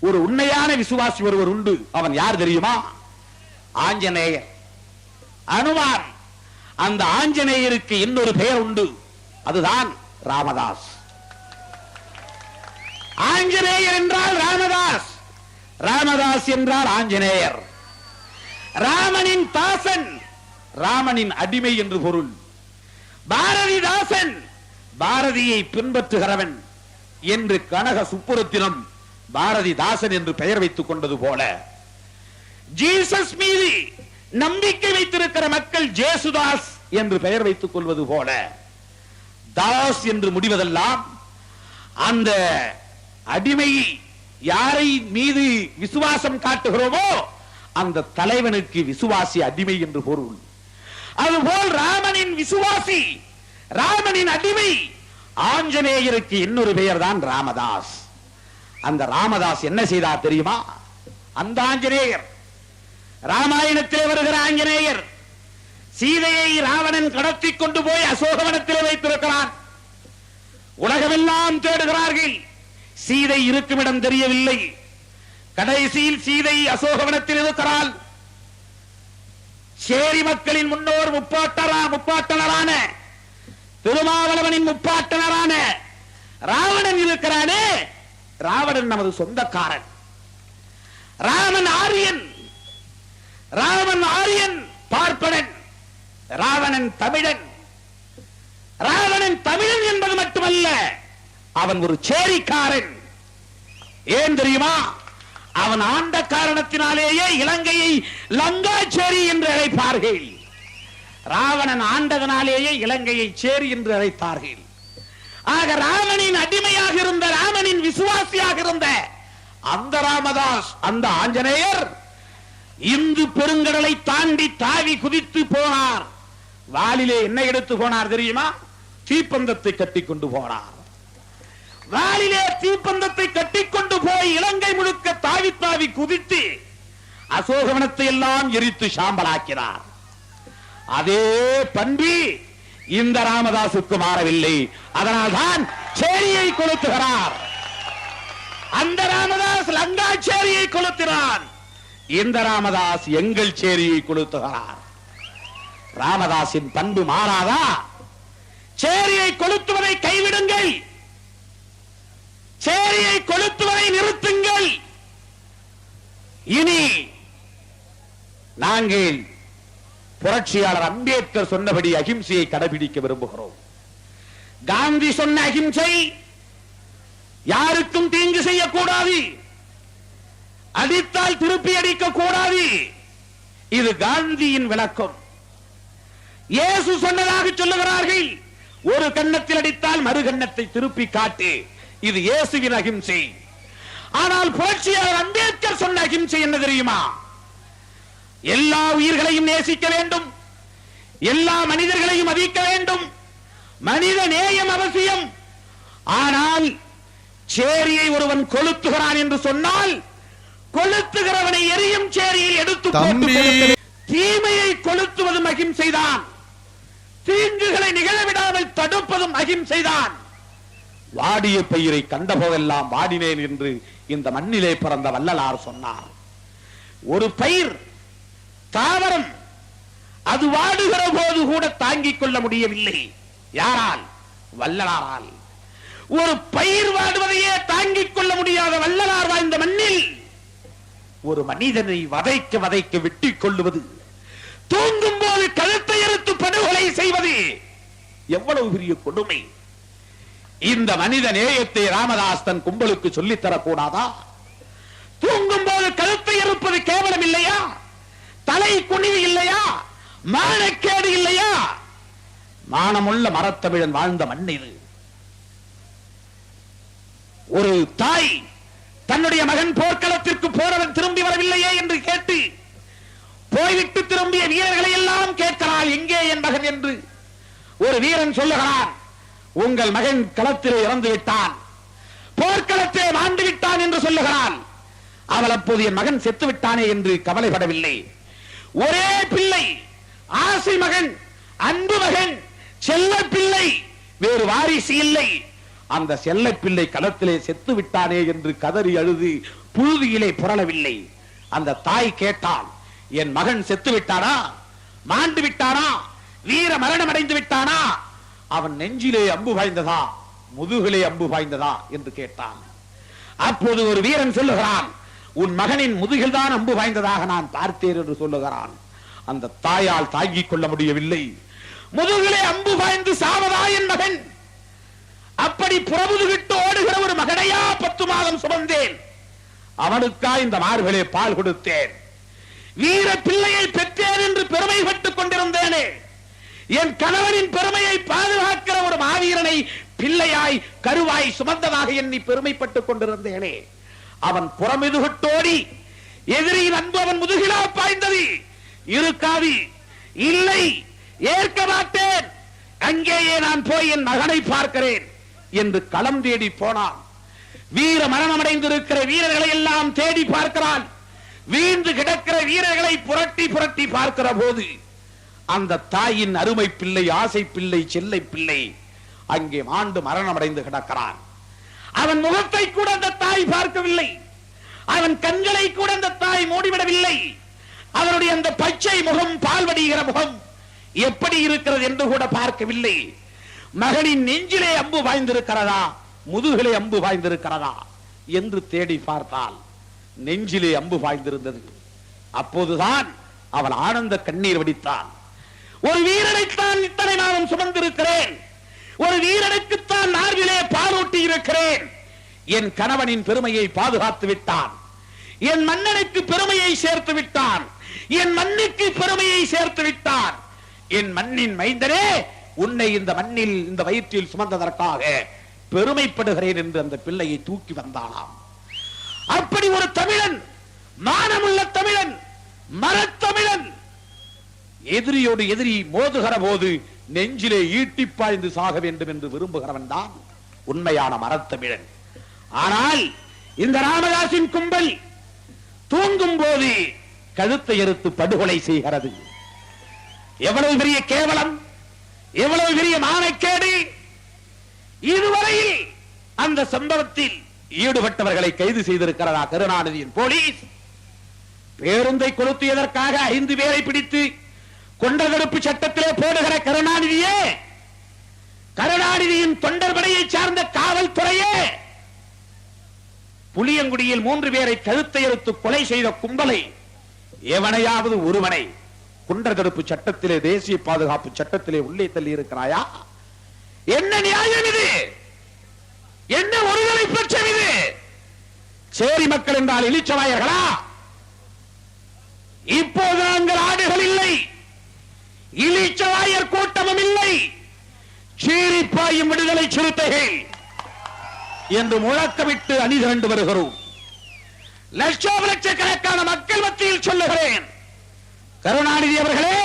ஒரு உண்மையான விசுவாசி ஒருவர் உண்டு. அவன் யார் தெரியுமா? ஆஞ்சநேயர், அனுமான். அந்த ஆஞ்சநேயருக்கு இன்னொரு பெயர் உண்டு, அதுதான் ராமதாஸ். ஆஞ்சநேயர் என்றால் ராமதாஸ், ராமதாஸ் என்றால் ஆஞ்சநேயர். ராமனின் தாசன், ராமனின் அடிமை என்று பொருள். பாரதிதாசன், பாரதியை பின்பற்றுகிறவன் என்று கனக சுப்புரத்தினம் பாரதிதாசன் என்று பெயர் வைத்துக் கொண்டது போல, ஜீசஸ் மீது நம்பிக்கை வைத்திருக்கிற மக்கள் ஜேசுதாஸ் என்று பெயர் வைத்துக் கொள்வது போல, தாஸ் என்று முடிவதெல்லாம் அந்த அடிமை யாரை மீது விசுவாசம் காட்டுகிறோமோ அந்த தலைவனுக்கு விசுவாசி அடிமை என்று பொருள். அதுபோல் ராமனின் விசுவாசி, ராமனின் அடிமை ஆஞ்சநேயருக்கு இன்னொரு பெயர் தான் ராமதாஸ். அந்த ராமதாஸ் என்ன செய்தார் தெரியுமா? அந்த ஆஞ்சநேயர், ராமாயணத்தில் வருகிற ஆஞ்சநேயர், சீதையை ராவணன் கடத்தி கொண்டு போய் அசோகவனத்தில் வைத்திருக்கிறான். உலகமெல்லாம் தேடுகிறார்கள், சீதை இருக்கும் இடம் தெரியவில்லை. கடைசியில் சீதை அசோகவனத்தில் இருக்கிறாள். சேரி மக்களின் முன்னோர் முப்பாட்டனரான திருமாவளவனின் முப்பாட்டனரான ராவணன் இருக்கிறானே, ராவணன் நமது சொந்தக்காரன். ராமன் ஆரியன், ராமன் ஆரியன் பார்ப்பனன், ராவணன் தமிழன். ராவணன் தமிழன் என்பது மட்டுமல்ல, அவன் ஒரு சேரிக்காரன். ஏன் தெரியுமா? அவன் ஆண்ட காரணத்தினாலேயே இலங்கையை லங்காச்சேரி என்று அழைப்பார்கள். ராவணன் ஆண்டதனாலேயே இலங்கையை சேரி என்று அழைத்தார்கள். ஆக ராமனின் அடிமையாக இருந்த, ராமனின் விசுவாசியாக இருந்த அந்த ராமதாஸ், அந்த ஆஞ்சநேயர் இந்து பெருங்கடலை தாண்டி தாவி குதித்து போனார். வாளிலே என்ன எடுத்து போனார் தெரியுமா? தீப்பந்தத்தை கட்டிக்கொண்டு போனார். வாளிலே தீப்பந்தத்தை கட்டிக்கொண்டு போய் இலங்கை முழுக்க தாவி தாவி குதித்து அசோகவனத்தை எல்லாம் எரித்து சாம்பலாக்கினார். அதே பண்பு இந்த ராமதாசுக்கு மாறவில்லை. அதனால்தான் சேரியை கொளுத்துகிறார். அந்த ராமதாஸ் லங்காச்சேரியை கொளுத்தினான், இந்த ராமதாஸ் எங்கள் சேரியை கொளுத்துகிறார். ராமதாசின் பண்பு மாறாதா? சேரியை கொளுத்துவதை கைவிடுங்கள், சேரியை கொளுத்துவதை நிறுத்துங்கள். இனி நாங்கள் புரட்சியாளர் அம்பேத்கர் சொன்னபடி அகிம்சையை கடைபிடிக்க விரும்புகிறோம். காந்தி சொன்ன அகிம்சை, யாருக்கும் தீங்கு செய்யக்கூடாது, அடித்தால் திருப்பி அடிக்க கூடாது. இது காந்தியின் விளக்கம். இயேசு சொன்னதாக சொல்லுகிறார்கள், ஒரு கன்னத்தில் அடித்தால் மறு கன்னத்தை திருப்பி காட்டு. இது இயேசுவின் அகிம்சை. ஆனால் புரட்சியாளர் அம்பேத்கர் சொன்ன அகிம்சை என்ன தெரியுமா? எல்லா உயிர்களையும் நேசிக்க வேண்டும், எல்லா மனிதர்களையும் மதிக்க வேண்டும், மனித நேயம் அவசியம். ஆனால் சேரியை ஒருவன் கொளுத்துகிறான் என்று சொன்னால், கொளுத்துகிறவனை எரியும் சேரியில் எடுத்து போட்டு தீமையை கொளுத்துவதும் அகிம்சைதான், தீங்குகளை நிகழவிடாமல் தடுப்பதும் அகிம்சைதான். வாடிய பயிரை கண்ட போதெல்லாம் வாடினேன் என்று இந்த மண்ணிலே பிறந்த வள்ளலார் சொன்னார். ஒரு பயிர், தாவரம், அது வாடுகிற போது கூட தாங்கிக் கொள்ள முடியவில்லை. யாரால்? வள்ளலாரால். ஒரு பயிர் வாடுவதையே தாங்கிக் கொள்ள முடியாத வள்ளலார் வாழ்ந்த மண்ணில் ஒரு மனிதனை வதைக்க வதைக்க வெட்டிக் கொள்ளுவது, தூங்கும் போது கழுத்தை அறுத்து படுகொலை செய்வது எவ்வளவு பெரிய கொடுமை! இந்த மனித நேயத்தை ராமதாஸ் தன் கும்பலுக்கு சொல்லித் தரக்கூடாதா? தூங்கும் போது கழுத்தை அறுப்பது கேவலம் இல்லையா? தலை குனிவு இல்லையா? மானக்கேடு இல்லையா? மானமுள்ள மரத்தமிழன் வாழ்ந்த மண் இது. ஒரு தாய் தன்னுடைய மகன் போர்க்களத்திற்கு போறவன் திரும்பி வரவில்லையே என்று கேட்டு போய்விட்டு திரும்பிய வீரர்களை எல்லாம் கேட்கிறாள், எங்கே என் மகன் என்று. ஒரு வீரன் சொல்லுகிறான், உங்கள் மகன் களத்திலே இறந்து விட்டான், போர்க்களத்திலே மாண்டு விட்டான் என்று சொல்லுகிறான். அவள் அப்போது என் மகன் செத்து விட்டானே என்று கவலைப்படவில்லை. ஒரே பிள்ளை, ஆசை மகன், அன்பு மகன், செல்ல பிள்ளை, வேறு வாரிசு இல்லை. அந்த செல்ல பிள்ளை களத்திலே செத்து விட்டானே என்று கதறி அழுது புழுதியிலே புரளவில்லை. அந்த தாய் கேட்டாள், என் மகன் செத்து விட்டானா, மாண்டு விட்டானா, வீர மரணம் அடைந்து விட்டானா, அவன் நெஞ்சிலே அம்பு பாய்ந்ததா, முதுகிலே அம்பு பாய்ந்ததா என்று கேட்டான். அப்போது ஒரு வீரன் சொல்லுகிறான், உன் மகனின் முதுகில் தான் அம்பு வாய்ந்ததாக நான் பார்த்தேன் என்று சொல்லுகிறான். அந்த தாயால் தாங்கிக் கொள்ள முடியவில்லை. முதுகிலே அம்பு வாய்ந்து சாவதா என் மகன்? அப்படி புறமுதுகிட்டு ஓடுகிற ஒரு மகனையா 10 மாதம் சுமந்தேன். அவனுக்கா இந்த மார்பிலே பால் கொடுத்தேன். வீர பிள்ளையை பெற்றேன் என்று பெருமைப்பட்டுக் கொண்டிருந்தேனே. என் கணவனின் பெருமையை பாதுகாக்கிற ஒரு மாவீரனை பிள்ளையாய் கருவாய் சுமந்ததாக எண்ணி பெருமைப்பட்டுக் கொண்டிருந்தேனே. அவன் புறமுதுகிட்டோடி எதிரியின் அன்பு அவன் முதுகிலா பாய்ந்தது. இருக்காது, இல்லை, ஏற்க மாட்டேன், அங்கேயே நான் போய் என் மகனை பார்க்கிறேன் என்று களம் தேடி போனான். வீர மரணமடைந்திருக்கிற வீரர்களை எல்லாம் தேடி பார்க்கிறான். வீழ்ந்து கிடக்கிற வீரர்களை புரட்டி புரட்டி பார்க்கிற போது அந்த தாயின் அருமை பிள்ளை, ஆசை பிள்ளை, செல்லை பிள்ளை அங்கே மாண்டு மரணமடைந்து கிடக்கிறான். அவன் முகத்தை கூட அந்த தாய் பார்க்கவில்லை. அவன் கண்களை கூட அந்த தாய் மூடிவிடவில்லை. அவனுடைய அந்த பச்சை முகம், பால்வடிகிற முகம் எப்படி இருக்கிறது என்று கூட பார்க்கவில்லை. மகனின் நெஞ்சிலே அம்பு வாய்ந்திருக்கிறதா, முதுகிலே அம்பு வாய்ந்திருக்கிறதா என்று தேடி பார்த்தால் நெஞ்சிலே அம்பு வாய்ந்திருந்தது. அப்போதுதான் அவள் ஆனந்த கண்ணீர் வடித்தான். ஒரு வீரனைத்தான் இத்தனை நாளும் சுமந்திருக்கிறேன், ஒரு வீரனுக்குத்தான் மார்பிலே பாலூட்டி இருக்கிறேன். என் கணவனின் பெருமையை பாதுகாத்து விட்டான், என் மன்னனுக்கு பெருமையை சேர்த்து விட்டான், என் மண்ணுக்கு பெருமையை சேர்த்து விட்டான். என் மண்ணின் மைந்தனே, உன்னை இந்த மண்ணில், இந்த வயிற்றில் சுமந்ததற்காக பெருமைப்படுகிறேன் என்று அந்த பிள்ளையை தூக்கி வந்தானாம். அப்படி ஒரு தமிழன், மானமுள்ள தமிழன், மரத்தமிழன், எதிரியோடு எதிரி மோதுகிற போது நெஞ்சிலே ஈட்டி பாய்ந்து சாக வேண்டும் என்று விரும்புகிறவன் தான் உண்மையான மரத்தமிழன். ஆனால் இந்த ராமதாசின் கும்பல் தூங்கும் போது கழுத்தை அறுத்து படுகொலை செய்கிறது. எவ்வளவு பெரிய கேவலம், எவ்வளவு பெரிய மானக்கேடு! இதுவரையில் அந்த சம்பவத்தில் ஈடுபட்டவர்களை கைது செய்திருக்கிறதா கருணாநிதியின் போலீஸ்? பேருந்தை கொளுத்தியதற்காக 5 பேரை பிடித்து கொண்டதடுப்பு சட்டத்திலே போடுகிற கருணாநிதியே, கருணாநிதியின் தொண்டர் படையை சார்ந்த காவல்துறையே, புளியங்குடியில் 3 பேரை கழுத்தை அறுத்து கொலை செய்த கும்பலை எவனையாவது ஒருவனை குண்டதடுப்பு சட்டத்திலே, தேசிய பாதுகாப்பு சட்டத்திலே உள்ளே தள்ளி இருக்கிறாயா? என்ன நியாயம் இது? என்ன ஒருதலை பட்சம் இது? சேரி மக்கள் என்றால் இளிச்சவாயர்களா? இப்போது நாங்கள் ஆடுகள் இல்லை, இளிச்சவாயர் கூட்டமும் இல்லை, சீரிப்பாயும் விடுதலை சிறுத்தைகள் என்று முழக்கமிட்டு அணி திரண்டு வருகிறோம். லட்சக்கணக்கான மக்கள் மத்தியில் சொல்லுகிறேன், கருணாநிதி அவர்களே,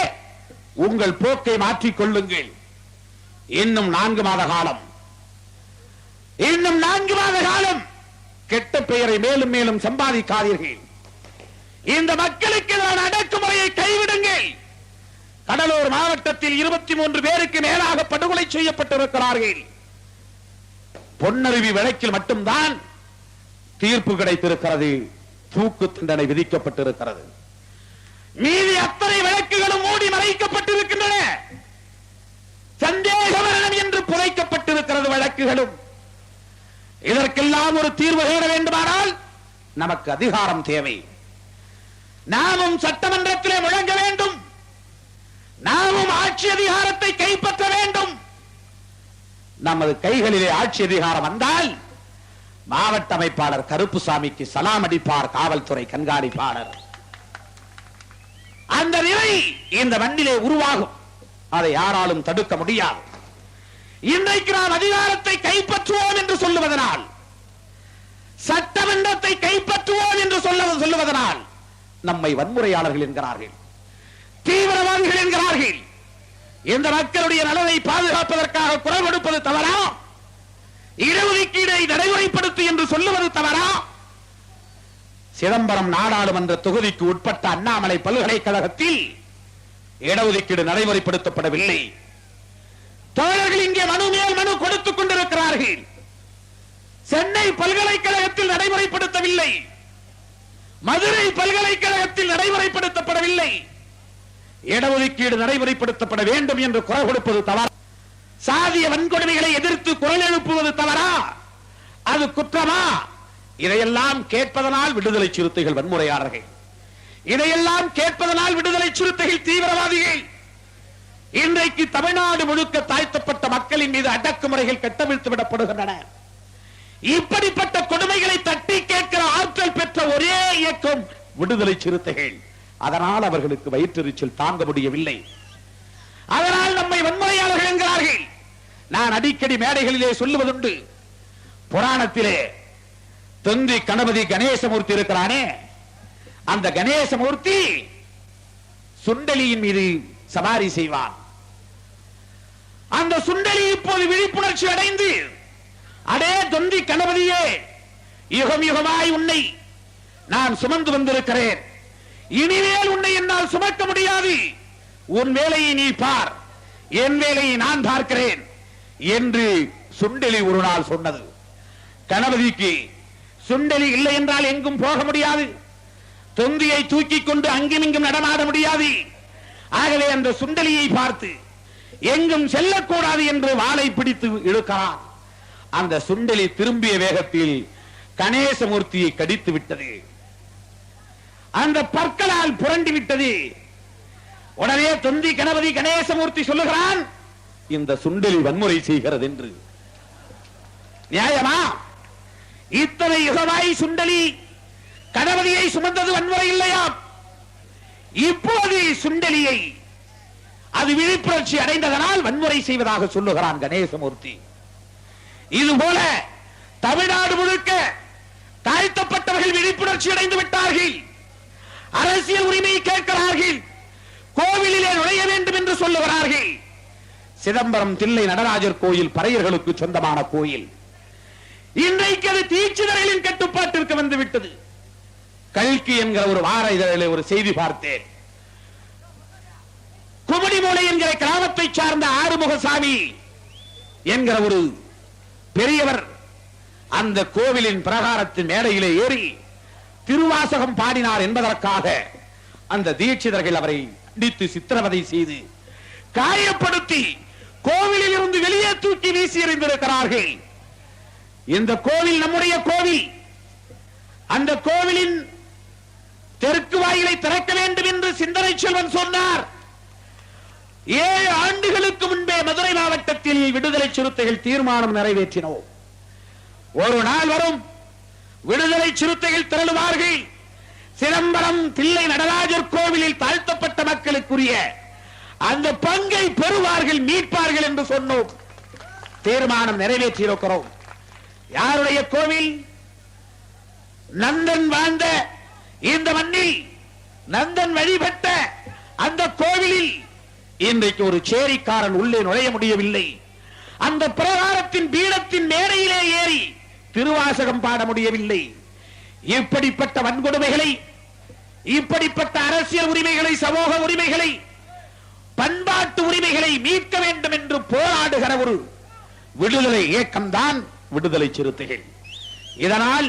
உங்கள் போக்கை மாற்றிக் கொள்ளுங்கள். இன்னும் 4 மாத காலம், இன்னும் 4 மாத காலம் கெட்ட பெயரை மேலும் மேலும் சம்பாதிக்காதீர்கள். இந்த மக்களுக்கு எதிரான அடக்குமுறையை கைவிடுங்கள். கடலூர் மாவட்டத்தில் 23 பேருக்கு மேலாக படுகொலை செய்யப்பட்டிருக்கிறார்கள். பொன்னருவி வழக்கில் மட்டும்தான் தீர்ப்பு கிடைத்திருக்கிறது, தூக்கு தண்டனை விதிக்கப்பட்டிருக்கிறது. மீதி அத்தனை வழக்குகளும் மூடி மறைக்கப்பட்டிருக்கின்றன. சந்தேக மரணம் என்று புதைக்கப்பட்டிருக்கிறது வழக்குகளும். இதற்கெல்லாம் ஒரு தீர்வு காண வேண்டுமானால் நமக்கு அதிகாரம் தேவை. நாமும் சட்டமன்றத்திலே முழங்க வேண்டும், நாமும் ஆட்சி அதிகாரத்தை கைப்பற்ற வேண்டும். நமது கைகளிலே ஆட்சி அதிகாரம் வந்தால் மாவட்ட அமைப்பாளர் கருப்புசாமிக்கு சலாம் அடிப்பார் காவல்துறை கண்காணிப்பாளர். அந்த நிலை இந்த மண்ணிலே உருவாகும், அதை யாராலும் தடுக்க முடியாது. இன்றைக்கு நாம் அதிகாரத்தை கைப்பற்றுவோம் என்று சொல்லுவதனால், சட்டமன்றத்தை கைப்பற்றுவோம் என்று சொல்லுவதனால் நம்மை வன்முறையாளர்கள் என்கிறார்கள், தீவிரவாதிகள் என்கிறார்கள். இந்த மக்களுடைய நலனை பாதுகாப்பதற்காக குரல் கொடுப்பது தவறா? இடஒதுக்கீடை நடைமுறைப்படுத்து என்று சொல்லுவது தவறா? சிதம்பரம் நாடாளுமன்ற தொகுதிக்கு உட்பட்ட அண்ணாமலை பல்கலைக்கழகத்தில் இடஒதுக்கீடு நடைமுறைப்படுத்தப்படவில்லை. தோழர்கள் இங்கே மனு மேல் மனு கொடுத்துக் கொண்டிருக்கிறார்கள். சென்னை பல்கலைக்கழகத்தில் நடைமுறைப்படுத்தவில்லை, மதுரை பல்கலைக்கழகத்தில் நடைமுறைப்படுத்தப்படவில்லை. இடஒதுக்கீடு நடைமுறைப்படுத்தப்பட வேண்டும் என்று குரல் கொடுப்பது தவறா? சாதிய வன்கொடுமைகளை எதிர்த்து குரல் எழுப்புவது தவறா? அது குற்றமா? இதையெல்லாம் கேட்பதனால் விடுதலை சிறுத்தைகள் வன்முறையாளர்கள், இதையெல்லாம் கேட்பதனால் விடுதலை சிறுத்தைகள் தீவிரவாதிகள். இன்றைக்கு தமிழ்நாடு முழுக்க தாழ்த்தப்பட்ட மக்களின் மீது அடக்குமுறைகள் கட்டவிழ்த்து விடப்படுகின்றன. இப்படிப்பட்ட கொடுமைகளை தட்டி கேட்கிற ஆற்றல் பெற்ற ஒரே இயக்கம் விடுதலை சிறுத்தைகள். அதனால் அவர்களுக்கு வயிற்றெரிச்சல் தாங்க முடியவில்லை. அதனால் நம்மை வன்முறையாளர்கள் என்கிறார்கள். நான் அடிக்கடி மேடைகளிலே சொல்லுவதுண்டு, புராணத்திலே தொந்தி கணபதி கணேசமூர்த்தி இருக்கிறானே, அந்த கணேசமூர்த்தி சுண்டலியின் மீது சவாரி செய்வான். அந்த சுண்டலி இப்போது விழிப்புணர்ச்சி அடைந்து, அடே தொந்தி கணபதியே, யுகம் யுகமாய் உன்னை நான் சுமந்து வந்திருக்கிறேன், இனிமேல் உன்னை என்னால் சுமக்க முடியாது, உன் வேலையை நீ பார், என் வேலையை நான் பார்க்கிறேன் என்று சுண்டலி ஒரு நாள் சொன்னது. கணபதிக்கு சுண்டலி இல்லை என்றால் எங்கும் போக முடியாது, தொந்தியை தூக்கிக் கொண்டு அங்கும் இங்கும் நடமாட முடியாது. ஆகவே அந்த சுண்டலியை பார்த்து எங்கும் செல்லக்கூடாது என்று வாளை பிடித்து இழுக்கிறான். அந்த சுண்டலி திரும்பிய வேகத்தில் கணேசமூர்த்தியை கடித்து விட்டது, அந்த பற்களால் புரண்டி விட்டது. உடனே தொந்தி கணபதி கணேசமூர்த்தி சொல்லுகிறான், இந்த சுண்டலி வன்முறை செய்கிறது என்று. நியாயமா? இத்தனை யுகமாய் சுண்டலி கணபதியை சுமந்தது வன்முறை இல்லையா? இப்போது சுண்டலியை அது விழிப்புணர்ச்சி அடைந்ததனால் வன்முறை செய்வதாக சொல்லுகிறான் கணேசமூர்த்தி. இதுபோல தமிழ்நாடு முழுக்க தாழ்த்தப்பட்டவர்கள் விழிப்புணர்ச்சி அடைந்து விட்டார்கள், அரசியல் உரிமையை கேட்கிறார்கள், கோவிலிலே நுழைய வேண்டும் என்று சொல்லுகிறார்கள். சிதம்பரம் தில்லை நடராஜர் கோயில் பறையர்களுக்கு சொந்தமான கோயில், இன்றைக்கு அது தீட்சிதர்களின் கட்டுப்பாட்டிற்கு வந்துவிட்டது. கல்கி என்கிற ஒரு வார இதழில் ஒரு செய்தி பார்த்தேன். குமடிமூலை என்கிற கிராமத்தை சார்ந்த ஆறுமுகசாமி என்கிற ஒரு பெரியவர் அந்த கோவிலின் பிரகாரத்தின் மேடையிலே ஏறி திருவாசகம் பாடினார் என்பதற்காக அந்த தீட்சிதர்கள் அவரை அடித்து சித்திரவதை செய்து காயப்படுத்தி கோவிலில் இருந்து வெளியே தூக்கி வீசி எறிந்திருக்கிறார்கள். இந்த கோவில் நம்முடைய கோவில். அந்த கோவிலின் தெற்கு வாயிலை திறக்க வேண்டும் என்று சிந்தனை செல்வன் சொன்னார். 7 ஆண்டுகளுக்கு முன்பே மதுரை மாவட்டத்தில் விடுதலை சிறுத்தைகள் தீர்மானம் நிறைவேற்றினோம். ஒரு நாள் வரும், விடுதலை சிறுத்தைகள் திரளுவார்கள், சிதம்பரம் தில்லை நடராஜர் கோவிலில் தாழ்த்தப்பட்ட மக்களுக்குரிய அந்த பங்கை பெறுவார்கள், மீட்பார்கள் என்று சொன்னோம். தீர்மானம் நிறைவேற்றியிருக்கிறோம். யாருடைய கோவில்? நந்தன் வாழ்ந்த இந்த மண்ணில், நந்தன் வழிபட்ட அந்த கோவிலில் இன்றைக்கு ஒரு சேரிக்காரன் உள்ளே நுழைய முடியவில்லை. அந்த பிரகாரத்தின் பீடத்தின் மேடையிலே ஏறி திருவாசகம் பாட முடியவில்லை. இப்படிப்பட்ட வன்கொடுமைகளை, இப்படிப்பட்ட அரசியல் உரிமைகளை, சமூக உரிமைகளை, பண்பாட்டு உரிமைகளை மீட்க வேண்டும் என்று போராடுகிற ஒரு விடுதலை இயக்கம்தான் விடுதலை சிறுத்தைகள். இதனால்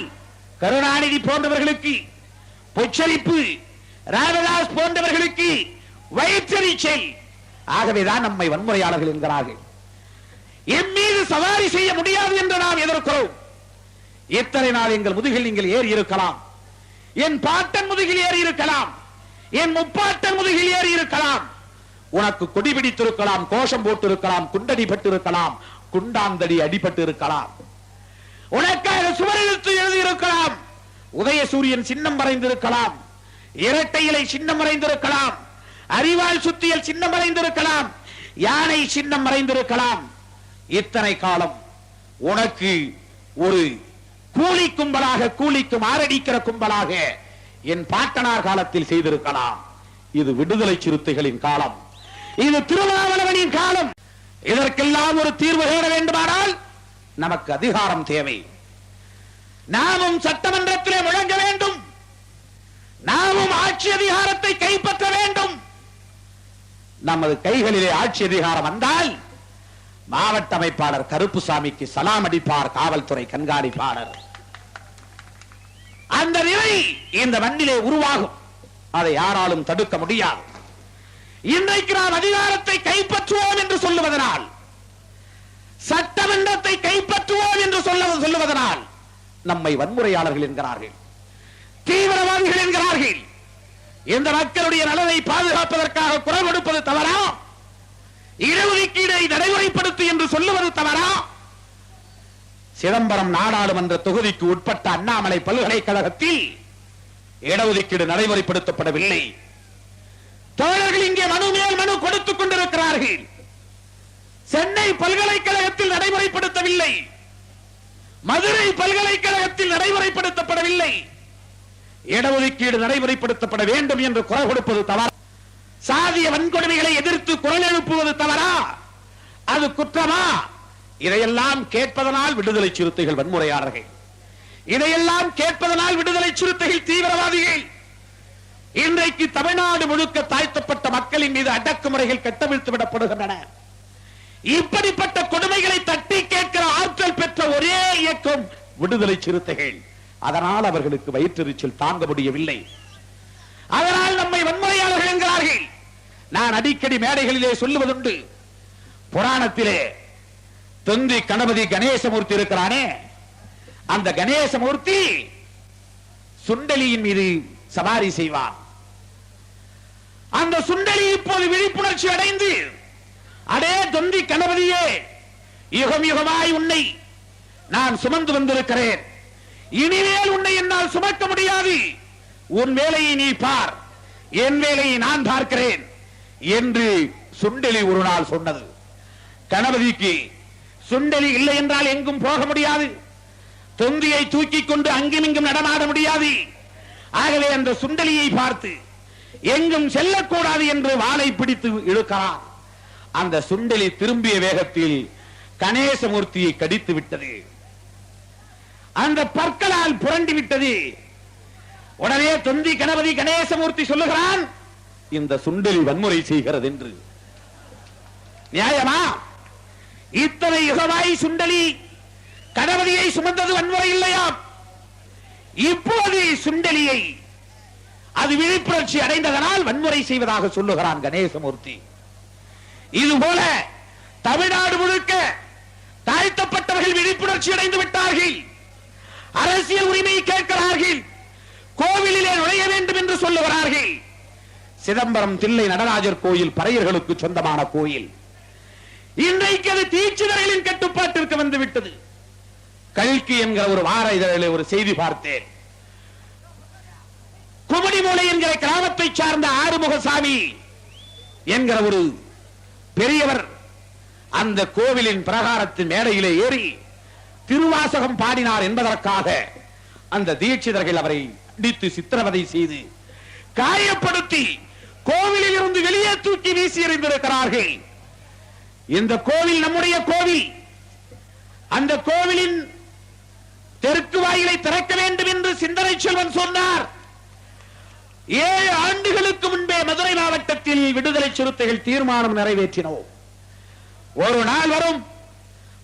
கருணாநிதி போன்றவர்களுக்கு பொச்சரிப்பு, ராமதாஸ் போன்றவர்களுக்கு வயிற்றெரிச்சல். ஆகவேதான் நம்மை வன்முறையாளர்கள் என்கிறார்கள். என் மீது சவாரி செய்ய முடியாது என்று நாம் எதிர்க்கிறோம். இத்தனை நாள் எங்கள் முதுகில் நீங்கள் ஏறி இருக்கலாம், என் பாட்டன் முதுகில் ஏறி இருக்கலாம், என் முப்பாட்டன் முதுகில் ஏறி இருக்கலாம், உனக்கு கொடி பிடித்திருக்கலாம், கோஷம் போட்டிருக்கலாம், குண்டடி பட்டிருக்கலாம், குண்டாந்தடி அடிபட்டு இருக்கலாம், உனக்காக சுவரெழுத்து எழுதியிருக்கலாம், உதயசூரியன் சின்னம் வரைந்திருக்கலாம், இரட்டை இலை சின்னம் வரைந்திருக்கலாம், அறிவால் சுத்தியல் சின்னம் வரைந்திருக்கலாம், யானை சின்னம் வரைந்திருக்கலாம். இத்தனை காலம் உனக்கு ஒரு கூலி கும்பலாக, கூலிக்கு மாரடிக்கிற கும்பலாக என் பாட்டனார் காலத்தில் செய்திருக்கலாம். இது விடுதலை சிறுத்தைகளின் காலம், இது திருமாவளவனின் காலம். இதற்கெல்லாம் ஒரு தீர்வு தேட வேண்டுமானால் நமக்கு அதிகாரம் தேவை. நாமும் சட்டமன்றத்திலே முழங்க வேண்டும், நாமும் ஆட்சி அதிகாரத்தை கைப்பற்ற வேண்டும். நமது கைகளிலே ஆட்சி அதிகாரம் வந்தால் மாவட்ட அமைப்பாளர் கருப்புசாமிக்கு சலாம் அடிப்பார் காவல்துறை கண்காணிப்பாளர். அந்த நிலை இந்த மண்ணிலே உருவாகும், அதை யாராலும் தடுக்க முடியாது. இன்றைக்கு நாம் அதிகாரத்தை கைப்பற்றுவோம் என்று சொல்லுவதனால், சட்டமன்றத்தை கைப்பற்றுவோம் என்று சொல்லுவதனால் நம்மை வன்முறையாளர்கள் என்கிறார்கள், தீவிரவாதிகள் என்கிறார்கள். இந்த மக்களுடைய நலனை பாதுகாப்பதற்காக குரல் கொடுப்பது தவறா? இடஒதுக்கீடை நடைமுறைப்படுத்து என்று சொல்லுவது தவறா? சிதம்பரம் நாடாளுமன்ற தொகுதிக்கு உட்பட்ட அண்ணாமலை பல்கலைக்கழகத்தில் இடஒதுக்கீடு நடைமுறைப்படுத்தப்படவில்லை. தோழர்கள் இங்கே மனு மேல் மனு கொடுத்துக் கொண்டிருக்கிறார்கள். சென்னை பல்கலைக்கழகத்தில் நடைமுறைப்படுத்தவில்லை, மதுரை பல்கலைக்கழகத்தில் நடைமுறைப்படுத்தப்படவில்லை. இடஒதுக்கீடு நடைமுறைப்படுத்தப்பட வேண்டும் என்று குரல் கொடுப்பது தவறா? சாதிய வன்கொடுமைகளை எதிர்த்து குரல் எழுப்புவது தவறா? அது குற்றமா? இதையெல்லாம் கேட்பதனால் விடுதலை சிறுத்தைகள் வன்முறையாளர்கள், இதையெல்லாம் கேட்பதனால் விடுதலை சிறுத்தைகள் தீவிரவாதிகள். இன்றைக்கு தமிழ்நாடு முழுக்க தாழ்த்தப்பட்ட மக்களின் மீது அடக்குமுறைகள் கட்டவிழ்த்து விடப்படுகின்றன. இப்படிப்பட்ட கொடுமைகளை தட்டி கேட்கிற ஆற்றல் பெற்ற ஒரே இயக்கம் விடுதலை சிறுத்தைகள். அதனால் அவர்களுக்கு வயிற்றெரிச்சல் தாங்க முடியவில்லை. அதனால் நம்மை வன்முறையாளர்கள் என்கிறார்கள். நான் அடிக்கடி மேடைகளிலே சொல்லுவதுண்டு, புராணத்திலே தொந்தி கணபதி கணேசமூர்த்தி இருக்கிறானே, அந்த கணேசமூர்த்தி சுண்டலியின் மீது சவாரி செய்வான். அந்த சுண்டலி இப்போது விழிப்புணர்ச்சி அடைந்து, அடே தொந்தி கணபதியே, யுகம் யுகமாய் உன்னை நான் சுமந்து வந்திருக்கிறேன், இனிமேல் உன்னை என்னால் சுமக்க முடியாது, உன் வேலையை நீ பார், என் வேலையை நான் பார்க்கிறேன் என்று சுண்டலி ஒரு நாள் சொன்னது. கணபதிக்கு சுண்டலி இல்லை என்றால் எங்கும் போக முடியாது, தொந்தியை தூக்கிக் கொண்டு அங்கும் இங்கும் நடமாட முடியாது. ஆகவே அந்த சுண்டலியை பார்த்து எங்கும் செல்லக்கூடாது என்று வாளை பிடித்து இழுக்கிறான். அந்த சுண்டலி திரும்பிய வேகத்தில் கணேசமூர்த்தியை கடித்து விட்டது, அந்த பற்களால் புரண்டி விட்டது. உடனே தொந்தி கணபதி கணேசமூர்த்தி சொல்லுகிறான், இந்த சுண்டலி வன்முறை செய்கிறது என்று. நியாயமா? இத்தனை யுகமாய் சுண்டலி கணபதியை சுமந்தது வன்முறை இல்லையா? இப்போது சுண்டலியை அது விழிப்புணர்ச்சி அடைந்ததனால் வன்முறை செய்வதாக சொல்லுகிறான் கணேசமூர்த்தி. இதுபோல தமிழ்நாடு முழுக்க தாழ்த்தப்பட்டவர்கள் விழிப்புணர்ச்சி அடைந்து விட்டார்கள், அரசியல் உரிமை கேட்கிறார்கள், கோவிலிலே நுழைய வேண்டும் என்று சொல்லுகிறார்கள். சிதம்பரம் தில்லை நடராஜர் கோயில் பறையர்களுக்கு சொந்தமான கோயில், இன்றைக்கு அது தீட்சிதர்களின் கட்டுப்பாட்டிற்கு வந்துவிட்டது. கல்கி என்கிற ஒரு வார இதழில் ஒரு செய்தி பார்த்தேன். குமடிமூலை என்கிற கிராமத்தை சார்ந்த ஆறுமுகசாமி என்கிற ஒரு பெரியவர் அந்த கோவிலின் பிரகாரத்தின் மேடையிலே ஏறி திருவாசகம் பாடினார் என்பதற்காக அந்த தீட்சிதர்கள் அவரை அடித்து சித்திரவதை செய்து காயப்படுத்தி கோவிலில் இருந்து வெளியே தூக்கி வீசி எறிந்திருக்கிறார்கள். இந்த கோவில் நம்முடைய கோவில், அந்த கோவிலின் தெற்கு வாயிலை திறக்க வேண்டும் என்று சிந்தனை செல்வன் சொன்னார். 7 ஆண்டுகளுக்கு முன்பே மதுரை மாவட்டத்தில் விடுதலை சிறுத்தைகள் தீர்மானம் நிறைவேற்றினோம். ஒரு நாள் வரும்,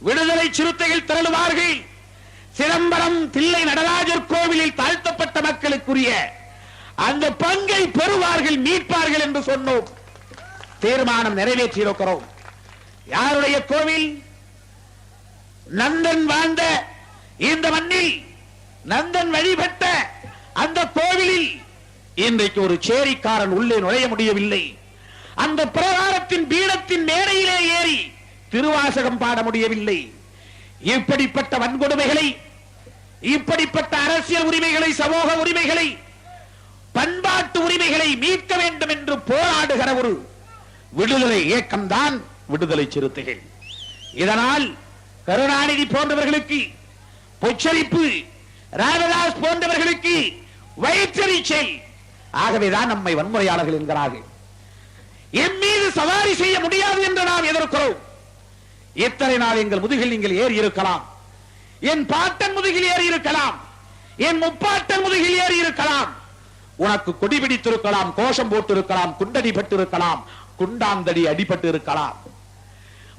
விடுதலை சிறுத்தைகள் திரளுவார்கள், சிதம்பரம் தில்லை நடராஜர் கோவிலில் தாழ்த்தப்பட்ட மக்களுக்குரிய அந்த பங்கை பெறுவார்கள், மீட்பார்கள் என்று சொன்னோம். தீர்மானம் நிறைவேற்றியிருக்கிறோம். யாருடைய கோவில்? நந்தன் வாழ்ந்த இந்த மண்ணில், நந்தன் வழிபட்ட அந்த கோவிலில் இன்றைக்கு ஒரு சேரிக்காரன் உள்ளே நுழைய முடியவில்லை. அந்த பிரகாரத்தின் பீடத்தின் மேடையிலே ஏறி திருவாசகம் பாட முடியவில்லை. இப்படிப்பட்ட வன்கொடுமைகளை, இப்படிப்பட்ட அரசியல் உரிமைகளை, சமூக உரிமைகளை, பண்பாட்டு உரிமைகளை மீட்க வேண்டும் என்று போராடுகிற ஒரு விடுதலை இயக்கம்தான் விடுதலை சிறுத்தைகள். இதனால் கருணாநிதி போன்றவர்களுக்கு பொச்சரிப்பு, ராமதாஸ் போன்றவர்களுக்கு வயிற்றெரிச்சல். ஆகவேதான் நம்மை வன்முறையாளர்கள் என்கிறார்கள். என் மீது சவாரி செய்ய முடியாது என்று நாம் எதிர்க்கிறோம். இத்தனை நாள் எங்கள் முதுகில் நீங்கள் ஏறி இருக்கலாம், என் பாட்டன் முதுகில் ஏறி இருக்கலாம், என் முப்பாட்டன் முதுகில் ஏறி இருக்கலாம், உனக்கு கொடி பிடித்திருக்கலாம், கோஷம் போட்டிருக்கலாம், குண்டடி பட்டிருக்கலாம், குண்டாந்தடி அடிபட்டு இருக்கலாம்,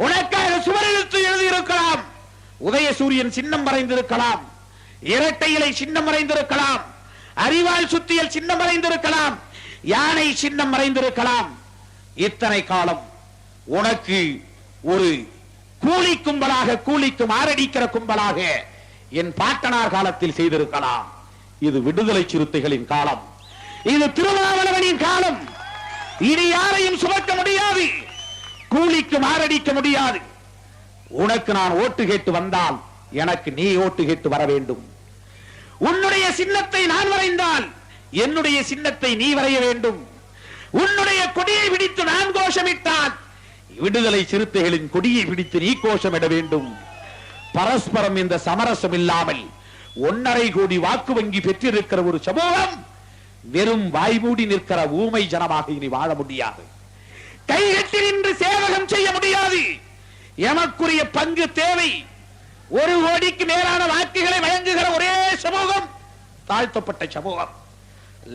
உனக்காக சுவரெழுத்து எழுதியிருக்கலாம், உதயசூரியன் சின்னம் வரைந்திருக்கலாம், இரட்டை இலை சின்னம் வரைந்திருக்கலாம், அறிவால் சுத்தியல் சின்னம் வரைந்திருக்கலாம், யானை சின்னம் வரைந்திருக்கலாம். இத்தனை காலம் உனக்கு ஒரு கூலி கும்பலாக, கூலிக்கு மாரடிக்கிற கும்பலாக என் பாட்டனார் காலத்தில் செய்திருக்கலாம். இது விடுதலை சிறுத்தைகளின் காலம், இது திருமாவளவனின் காலம். இனி யாரையும் சுமக்க முடியாது, கூலிக்கு மாரடிக்க முடியாது. உனக்கு நான் ஓட்டு கேட்டு வந்தால் எனக்கு நீ ஓட்டு கேட்டு வர வேண்டும். உன்னுடைய சின்னத்தை நான் வரைந்தால் என்னுடைய சின்னத்தை நீ வரைய வேண்டும். உன்னுடைய கொடியை பிடித்து நான் கோஷமிட்டால் விடுதலை சிறுத்தைகளின் கொடியை பிடித்து நீ கோஷமிட வேண்டும். பரஸ்பரம் இந்த சமரசம் இல்லாமல் 1.5 கோடி வாக்கு வங்கி பெற்றிருக்கிற ஒரு சமூகம் வெறும் வாய்மூடி நிற்கிற ஊமை ஜனமாக இனி வாழ முடியாது. கைகட்டி நின்று சேவகம் செய்ய முடியாது. எமக்குரிய பங்கு தேவை. 1 கோடிக்கு மேலான வாக்குகளை வழங்குகிற ஒரே சமூகம் தாழ்த்தப்பட்ட சமூகம்.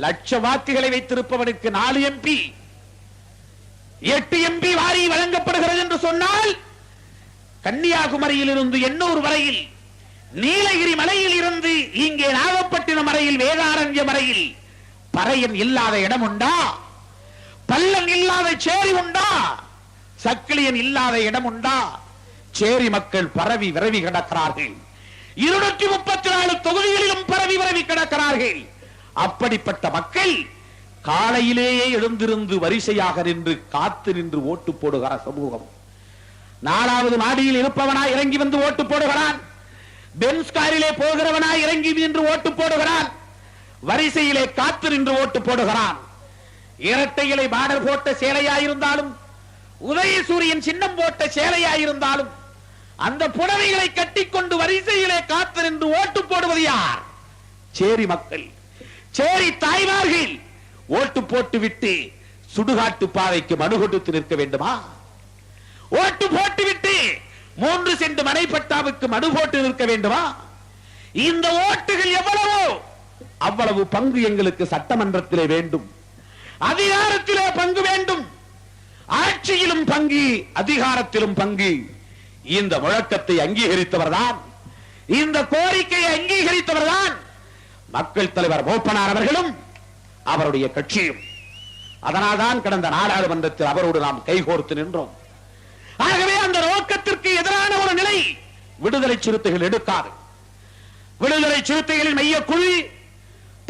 லட்ச வாக்குகளை வைத்திருப்பவனுக்கு 4 எம்பி 8 எம்பி வாரி வழங்கப்படுகிறது என்று சொன்னால், கன்னியாகுமரியில் இருந்து எண்ணூர் வரையில், நீலகிரி மலையில் இருந்து இங்கே நாகப்பட்டினம் வரையில், வேதாரண்யம் வரையில் பறையன் இல்லாத இடம் உண்டா? பள்ளம் இல்லாத சேரி உண்டா? சக்கிலியன் இல்லாத இடம் உண்டா? சேரி மக்கள் பரவி விரவி கிடக்கிறார்கள். 234 தொகுதிகளிலும் பரவி விரவி கிடக்கிறார்கள். அப்படிப்பட்ட மக்கள் காலையிலேயே எழுந்திருந்து வரிசையாக நின்று காத்து நின்று ஓட்டு போடுகிற சமூகம். 4வது மாடியில் இருப்பவனா இறங்கி வந்து ஓட்டு போடுகிறான். பென்ஸ் காரிலே போகிறவனா இறங்கி நின்று ஓட்டு போடுகிறான். வரிசையிலே காத்து நின்று ஓட்டு போடுகிறான். இரட்டைகளை பார்டர் போட்ட சேலையாயிருந்தாலும், உதயசூரியன் சின்னம் போட்ட சேலையாயிருந்தாலும், அந்த புடவைகளை கட்டிக்கொண்டு வரிசையிலே காத்து நின்று ஓட்டு போடுவது யார்? சேரி மக்கள், சேரி தாய்மார்கள். ஓட்டு போட்டு விட்டு சுடுகாட்டு பாதைக்கு மனு கொடுத்து நிற்க வேண்டுமா? ஓட்டு போட்டு விட்டு 3 சென்ட் மனைப்பட்டாவுக்கு மனு போட்டு நிற்க வேண்டுமா? இந்த ஓட்டுகள் எவ்வளவோ அவ்வளவு பங்கு எங்களுக்கு சட்டமன்றத்திலே வேண்டும், அதிகாரத்திலே பங்கு வேண்டும், ஆட்சியிலும் பங்கு, அதிகாரத்திலும் பங்கு. இந்த முழக்கத்தை அங்கீகரித்தவர்தான், இந்த கோரிக்கையை அங்கீகரித்தவர்தான் மக்கள் தலைவர் மூப்பனார் அவர்களும் அவருடைய கட்சியும். அதனால்தான் கடந்த நாடாளுமன்றத்தில் அவரோடு நாம் கைகோர்த்து நின்றோம். ஆகவே அந்த நோக்கத்திற்கு எதிரான ஒரு நிலை விடுதலை சிறுத்தைகள் எடுக்காது. விடுதலை சிறுத்தைகளின் மையக்குழு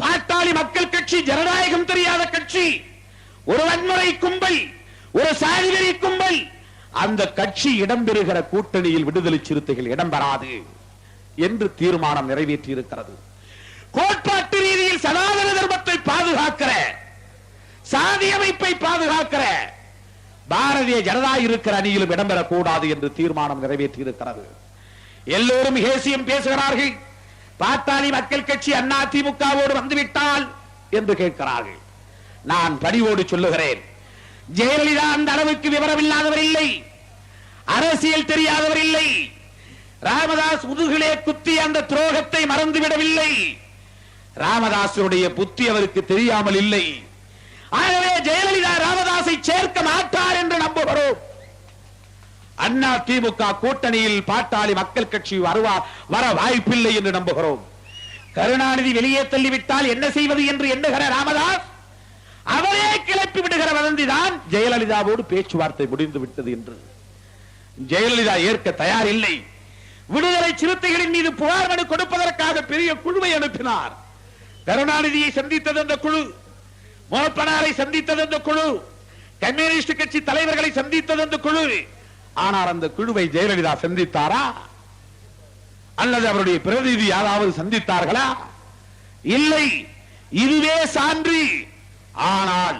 பாட்டாளி மக்கள் கட்சி, ஜனநாயகம் தெரியாத கட்சி, ஒரு வன்முறை கும்பல், ஒரு சாதிவெறி கும்பல். அந்த கட்சி இடம்பெறுகிற கூட்டணியில் விடுதலை சிறுத்தைகள் இடம்பெறாது என்று தீர்மானம் நிறைவேற்றி இருக்கிறது. கோட்பாட்டு ரீதியில் சனாதன தர்மத்தை பாதுகாக்கிற, சாதி அமைப்பை பாதுகாக்கிற பாரதிய ஜனதா இருக்கிற அணியிலும் இடம்பெறக்கூடாது என்று தீர்மானம் நிறைவேற்றி இருக்கிறது. எல்லோரும் ஹேசியம் பேசுகிறார்கள். பாட்டாளி மக்கள் கட்சி அதிமுகவோடு வந்துவிட்டால் என்று கேட்கிறார்கள். நான் பணிவோடு சொல்லுகிறேன், ஜெயலலிதா அந்த அளவுக்கு விவரம் இல்லாதவர் இல்லை, அரசியல் தெரியாதவர் இல்லை. ராமதாஸ் முதுகிலே குத்தி அந்த துரோகத்தை மறந்துவிடவில்லை. ராமதாசுடைய புத்தி அவருக்கு தெரியாமல் இல்லை. ஆகவே ஜெயலலிதா ராமதாஸை சேர்க்க மாட்டார் என்று நம்புகிறோம். அதிமுக கூட்டணியில் பாட்டாளி மக்கள் கட்சி வர வாய்ப்பில்லை என்று நம்புகிறோம். கருணாநிதி வெளியே தள்ளிவிட்டால் என்ன செய்வது என்று எண்ணுகிற ராமதாஸ் அவரே கிளப்பி விடுகிற வதந்திதான் ஜெயலலிதாவோடு பேச்சுவார்த்தை முடிந்து விட்டது என்று. ஜெயலலிதா ஏற்க தயார் இல்லை. விடுதலை சிறுத்தைகளின் மீது புகார் மனு கொடுப்பதற்காக பெரிய குழுவை அனுப்பினார். கருணாநிதியை சந்தித்தது அந்த குழு, மோப்பனாரை சந்தித்தது அந்த குழு, கம்யூனிஸ்ட் கட்சி தலைவர்களை சந்தித்தது அந்த குழு. ஆனால் அந்த குழுவை ஜெயலலிதா சந்தித்தாரா அல்லது அவருடைய பிரதிநிதி யாராவது சந்தித்தார்களா? இல்லை. இதுவே சான்று. ஆனால்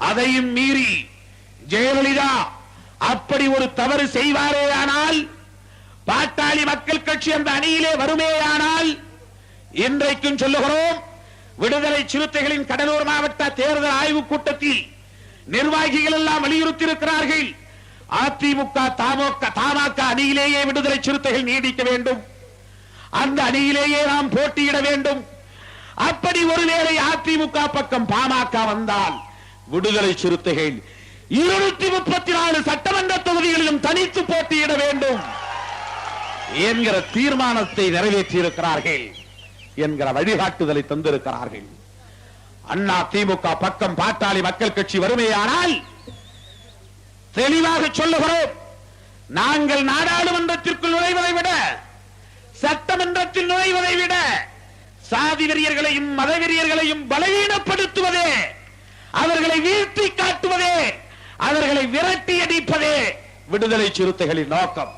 அதையும் மீறி ஜெயலலிதா அப்படி ஒரு தவறு செய்வாரேயானால், பாட்டாளி மக்கள் கட்சி அந்த அணியிலே வருமேயானால், இன்றைக்கும் சொல்லுகிறோம், விடுதலை சிறுத்தைகளின் கடலூர் மாவட்ட தேர்தல் ஆய்வுக் கூட்டத்தில் நிர்வாகிகள் எல்லாம் வலியுறுத்தி இருக்கிறார்கள். அதிமுக தமாக அணியிலேயே விடுதலை சிறுத்தைகள் நீடிக்க வேண்டும், அந்த அணியிலேயே நாம் போட்டியிட வேண்டும். அப்படி ஒருவேளை அதிமுக பக்கம் பாமக வந்தால் விடுதலை சிறுத்தைகள் 234 சட்டமன்ற தொகுதிகளிலும் தனித்து போட்டியிட வேண்டும் என்கிற தீர்மானத்தை நிறைவேற்றியிருக்கிறார்கள், என்கிற வழிகாட்டுதலை தந்திருக்கிறார்கள். அதிமுக பக்கம் பாட்டாளி மக்கள் கட்சி வருமையானால் தெளிவாக சொல்லுகிறோம், நாங்கள் நாடாளுமன்றத்திற்குள் நுழைவதை விட சட்டமன்றத்தில் நுழைவதை விட சாதி வெறியர்களையும் மத வெறியர்களையும் பலவீனப்படுத்துவதே, அவர்களை வீழ்த்தி காட்டுவதே, அவர்களை விரட்டி அடிப்பதே விடுதலை சிறுத்தைகளின் நோக்கம்.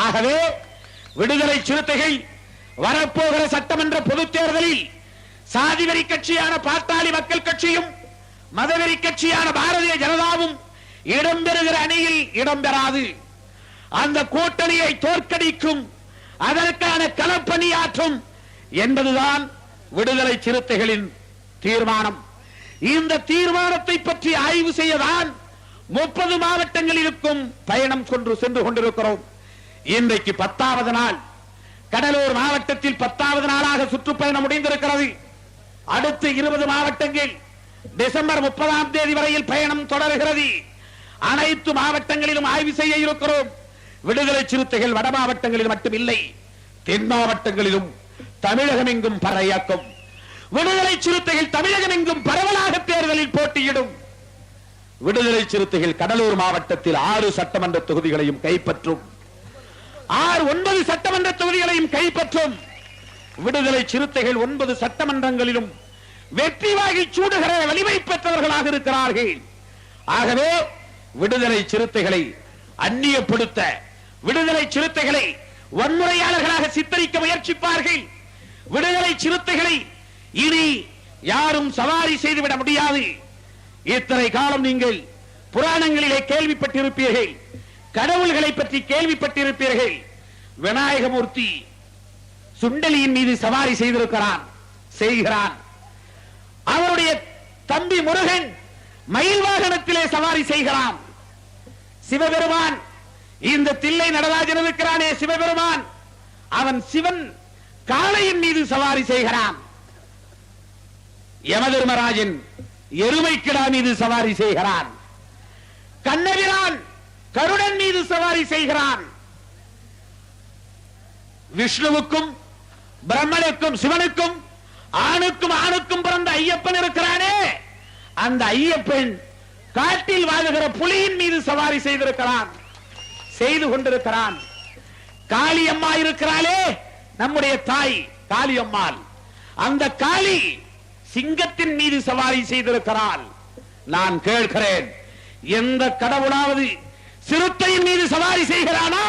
ஆகவே விடுதலை சிறுத்தைகள் வரப்போகிற சட்டமன்ற பொதுத் தேர்தலில் சாதிவெறி கட்சியான பாட்டாளி மக்கள் கட்சியும் மதவெறி கட்சியான பாரதிய ஜனதாவும் இடம்பெறுகிற அணியில் இடம்பெறாது. அந்த கூட்டணியை தோற்கடிக்கும், அதற்கான களப்பணியாற்றும் என்பதுதான் விடுதலை சிறுத்தைகளின் தீர்மானம். இந்த தீர்மானத்தை பற்றி ஆய்வு செய்யதான் 30 மாவட்டங்களிலும் பயணம் சென்று கொண்டிருக்கிறோம். இன்றைக்கு 10வது நாள். கடலூர் மாவட்டத்தில் 10வது நாளாக சுற்றுப்பயணம் முடிந்திருக்கிறது. அடுத்து 20 மாவட்டங்கள் டிசம்பர் 30ஆம் தேதி வரையில் பயணம் தொடர்கிறது. அனைத்து மாவட்டங்களிலும் ஆய்வு செய்ய இருக்கிறோம். விடுதலை சிறுத்தைகள் வட மாவட்டங்களில் மட்டுமில்லை, தென் மாவட்டங்களிலும் தமிழகம் எங்கும் பறையாக்கும். விடுதலை சிறுத்தைகள் தமிழகம் எங்கும் பரவலாக தேர்தலில் போட்டியிடும். விடுதலை சிறுத்தைகள் கடலூர் மாவட்டத்தில் 6 சட்டமன்ற தொகுதிகளையும் கைப்பற்றும். 9 சட்டமன்ற தொகுதிகளையும் கைப்பற்றும். விடுதலை சிறுத்தைகள் 9 சட்டமன்றங்களிலும் வெற்றி வாகி சூடுகிற வலிமை பெற்றவர்களாக இருக்கிறார்கள். ஆகவே விடுதலை சிறுத்தைகளை அந்நியப்படுத்த, விடுதலை சிறுத்தைகளை வன்முறையாளர்களாக சித்தரிக்க முயற்சிப்பார்கள். விடுதலை சிறுத்தைகளை இனி யாரும் சவாரி செய்துவிட முடியாது. இத்தனை காலம் நீங்கள் புராணங்களிலே கேள்விப்பட்டிருப்பீர்கள், கடவுள்களை பற்றி கேள்விப்பட்டிருப்பீர்கள். விநாயகமூர்த்தி சுண்டலியின் மீது சவாரி செய்கிறான். அவருடைய தம்பி முருகன் மயில் வாகனத்திலே சவாரி செய்கிறான். சிவபெருமான், இந்த தில்லை நடராஜன் இருக்கிறானே சிவபெருமான், அவன் சிவன் காளையின் மீது சவாரி செய்கிறான். யமதர்மராஜன் எருமைக்கிடா மீது சவாரி செய்கிறான். கண்ணபிரான் கருடன் மீது சவாரி செய்கிறான். விஷ்ணுவுக்கும் பிரம்மனுக்கும் சிவனுக்கும் ஆணுக்கும் பிறந்த ஐயப்பன் இருக்கிறானே, அந்த ஐயப்பன் காட்டில் வாழுகிற புலியின் மீது சவாரி செய்து கொண்டிருக்கிறான். காளியம்மா இருக்கிறாளே, நம்முடைய தாய் காளியம்மாள், அந்த காளி சிங்கத்தின் மீது சவாரி செய்திருக்கிறாள். நான் கேட்கிறேன், எந்த கடவுளாவது சிறுத்தையின் மீது சவாரி செய்கிறானா?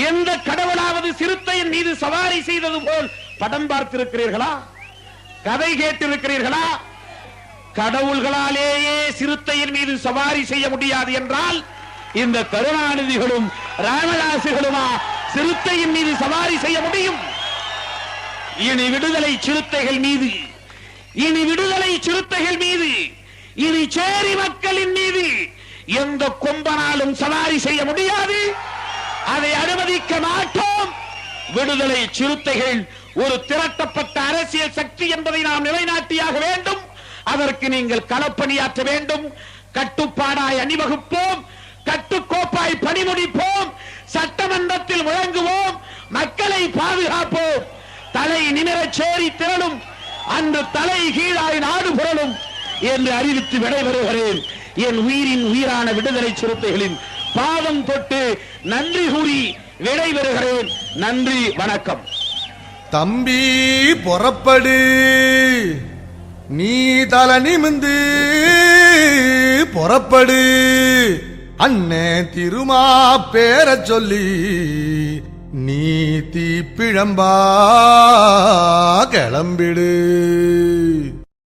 எந்த கடவுளாவது சிறுத்தையின் மீது சவாரி செய்தது போல் படம் பார்த்திருக்கிறீர்களா? கதை கேட்டிருக்கிறீர்களா? கடவுள்களாலேயே சிறுத்தையின் மீது சவாரி செய்ய முடியாது என்றால் இந்த கருணாநிதிகளும் ராமதாசுகளுமா சிறுத்தையின் மீது சவாரி செய்ய முடியும்? இனி விடுதலை சிறுத்தைகள் மீது, இனி சேரி மக்களின் மீது எந்த கொம்பனாலும் சவாரி செய்ய முடியாது. அதை அனுமதிக்க மாட்டோம். விடுதலை சிறுத்தைகள் ஒரு திரட்டப்பட்ட அரசியல் சக்தி என்பதை நாம் நிலைநாட்டியாக வேண்டும். அதற்கு நீங்கள் களப்பணியாற்ற வேண்டும். கட்டுப்பாடாய் அணிவகுப்போம், கட்டுக்கோப்பாய் பணிமுடிப்போம், சட்டமன்றத்தில் முழங்குவோம், மக்களை பாதுகாப்போம். தலை நிமிர சேரி திரளும், அன்று தலை கீழாய் நாடு புரளும் என்று அறிவித்து விடைபெறுகிறேன். என் உயிரின் உயிரான விடுதலை சிறுத்தைகளின் பாதம் தொட்டு நன்றி கூறி விடைபெறுகிறேன். நன்றி, வணக்கம். தம்பி புறப்படு, நீ தல நிமிந்து புறப்படு, அண்ணே திருமா பேர சொல்லி நீ தீப்பிழம்பா கிளம்பிடு.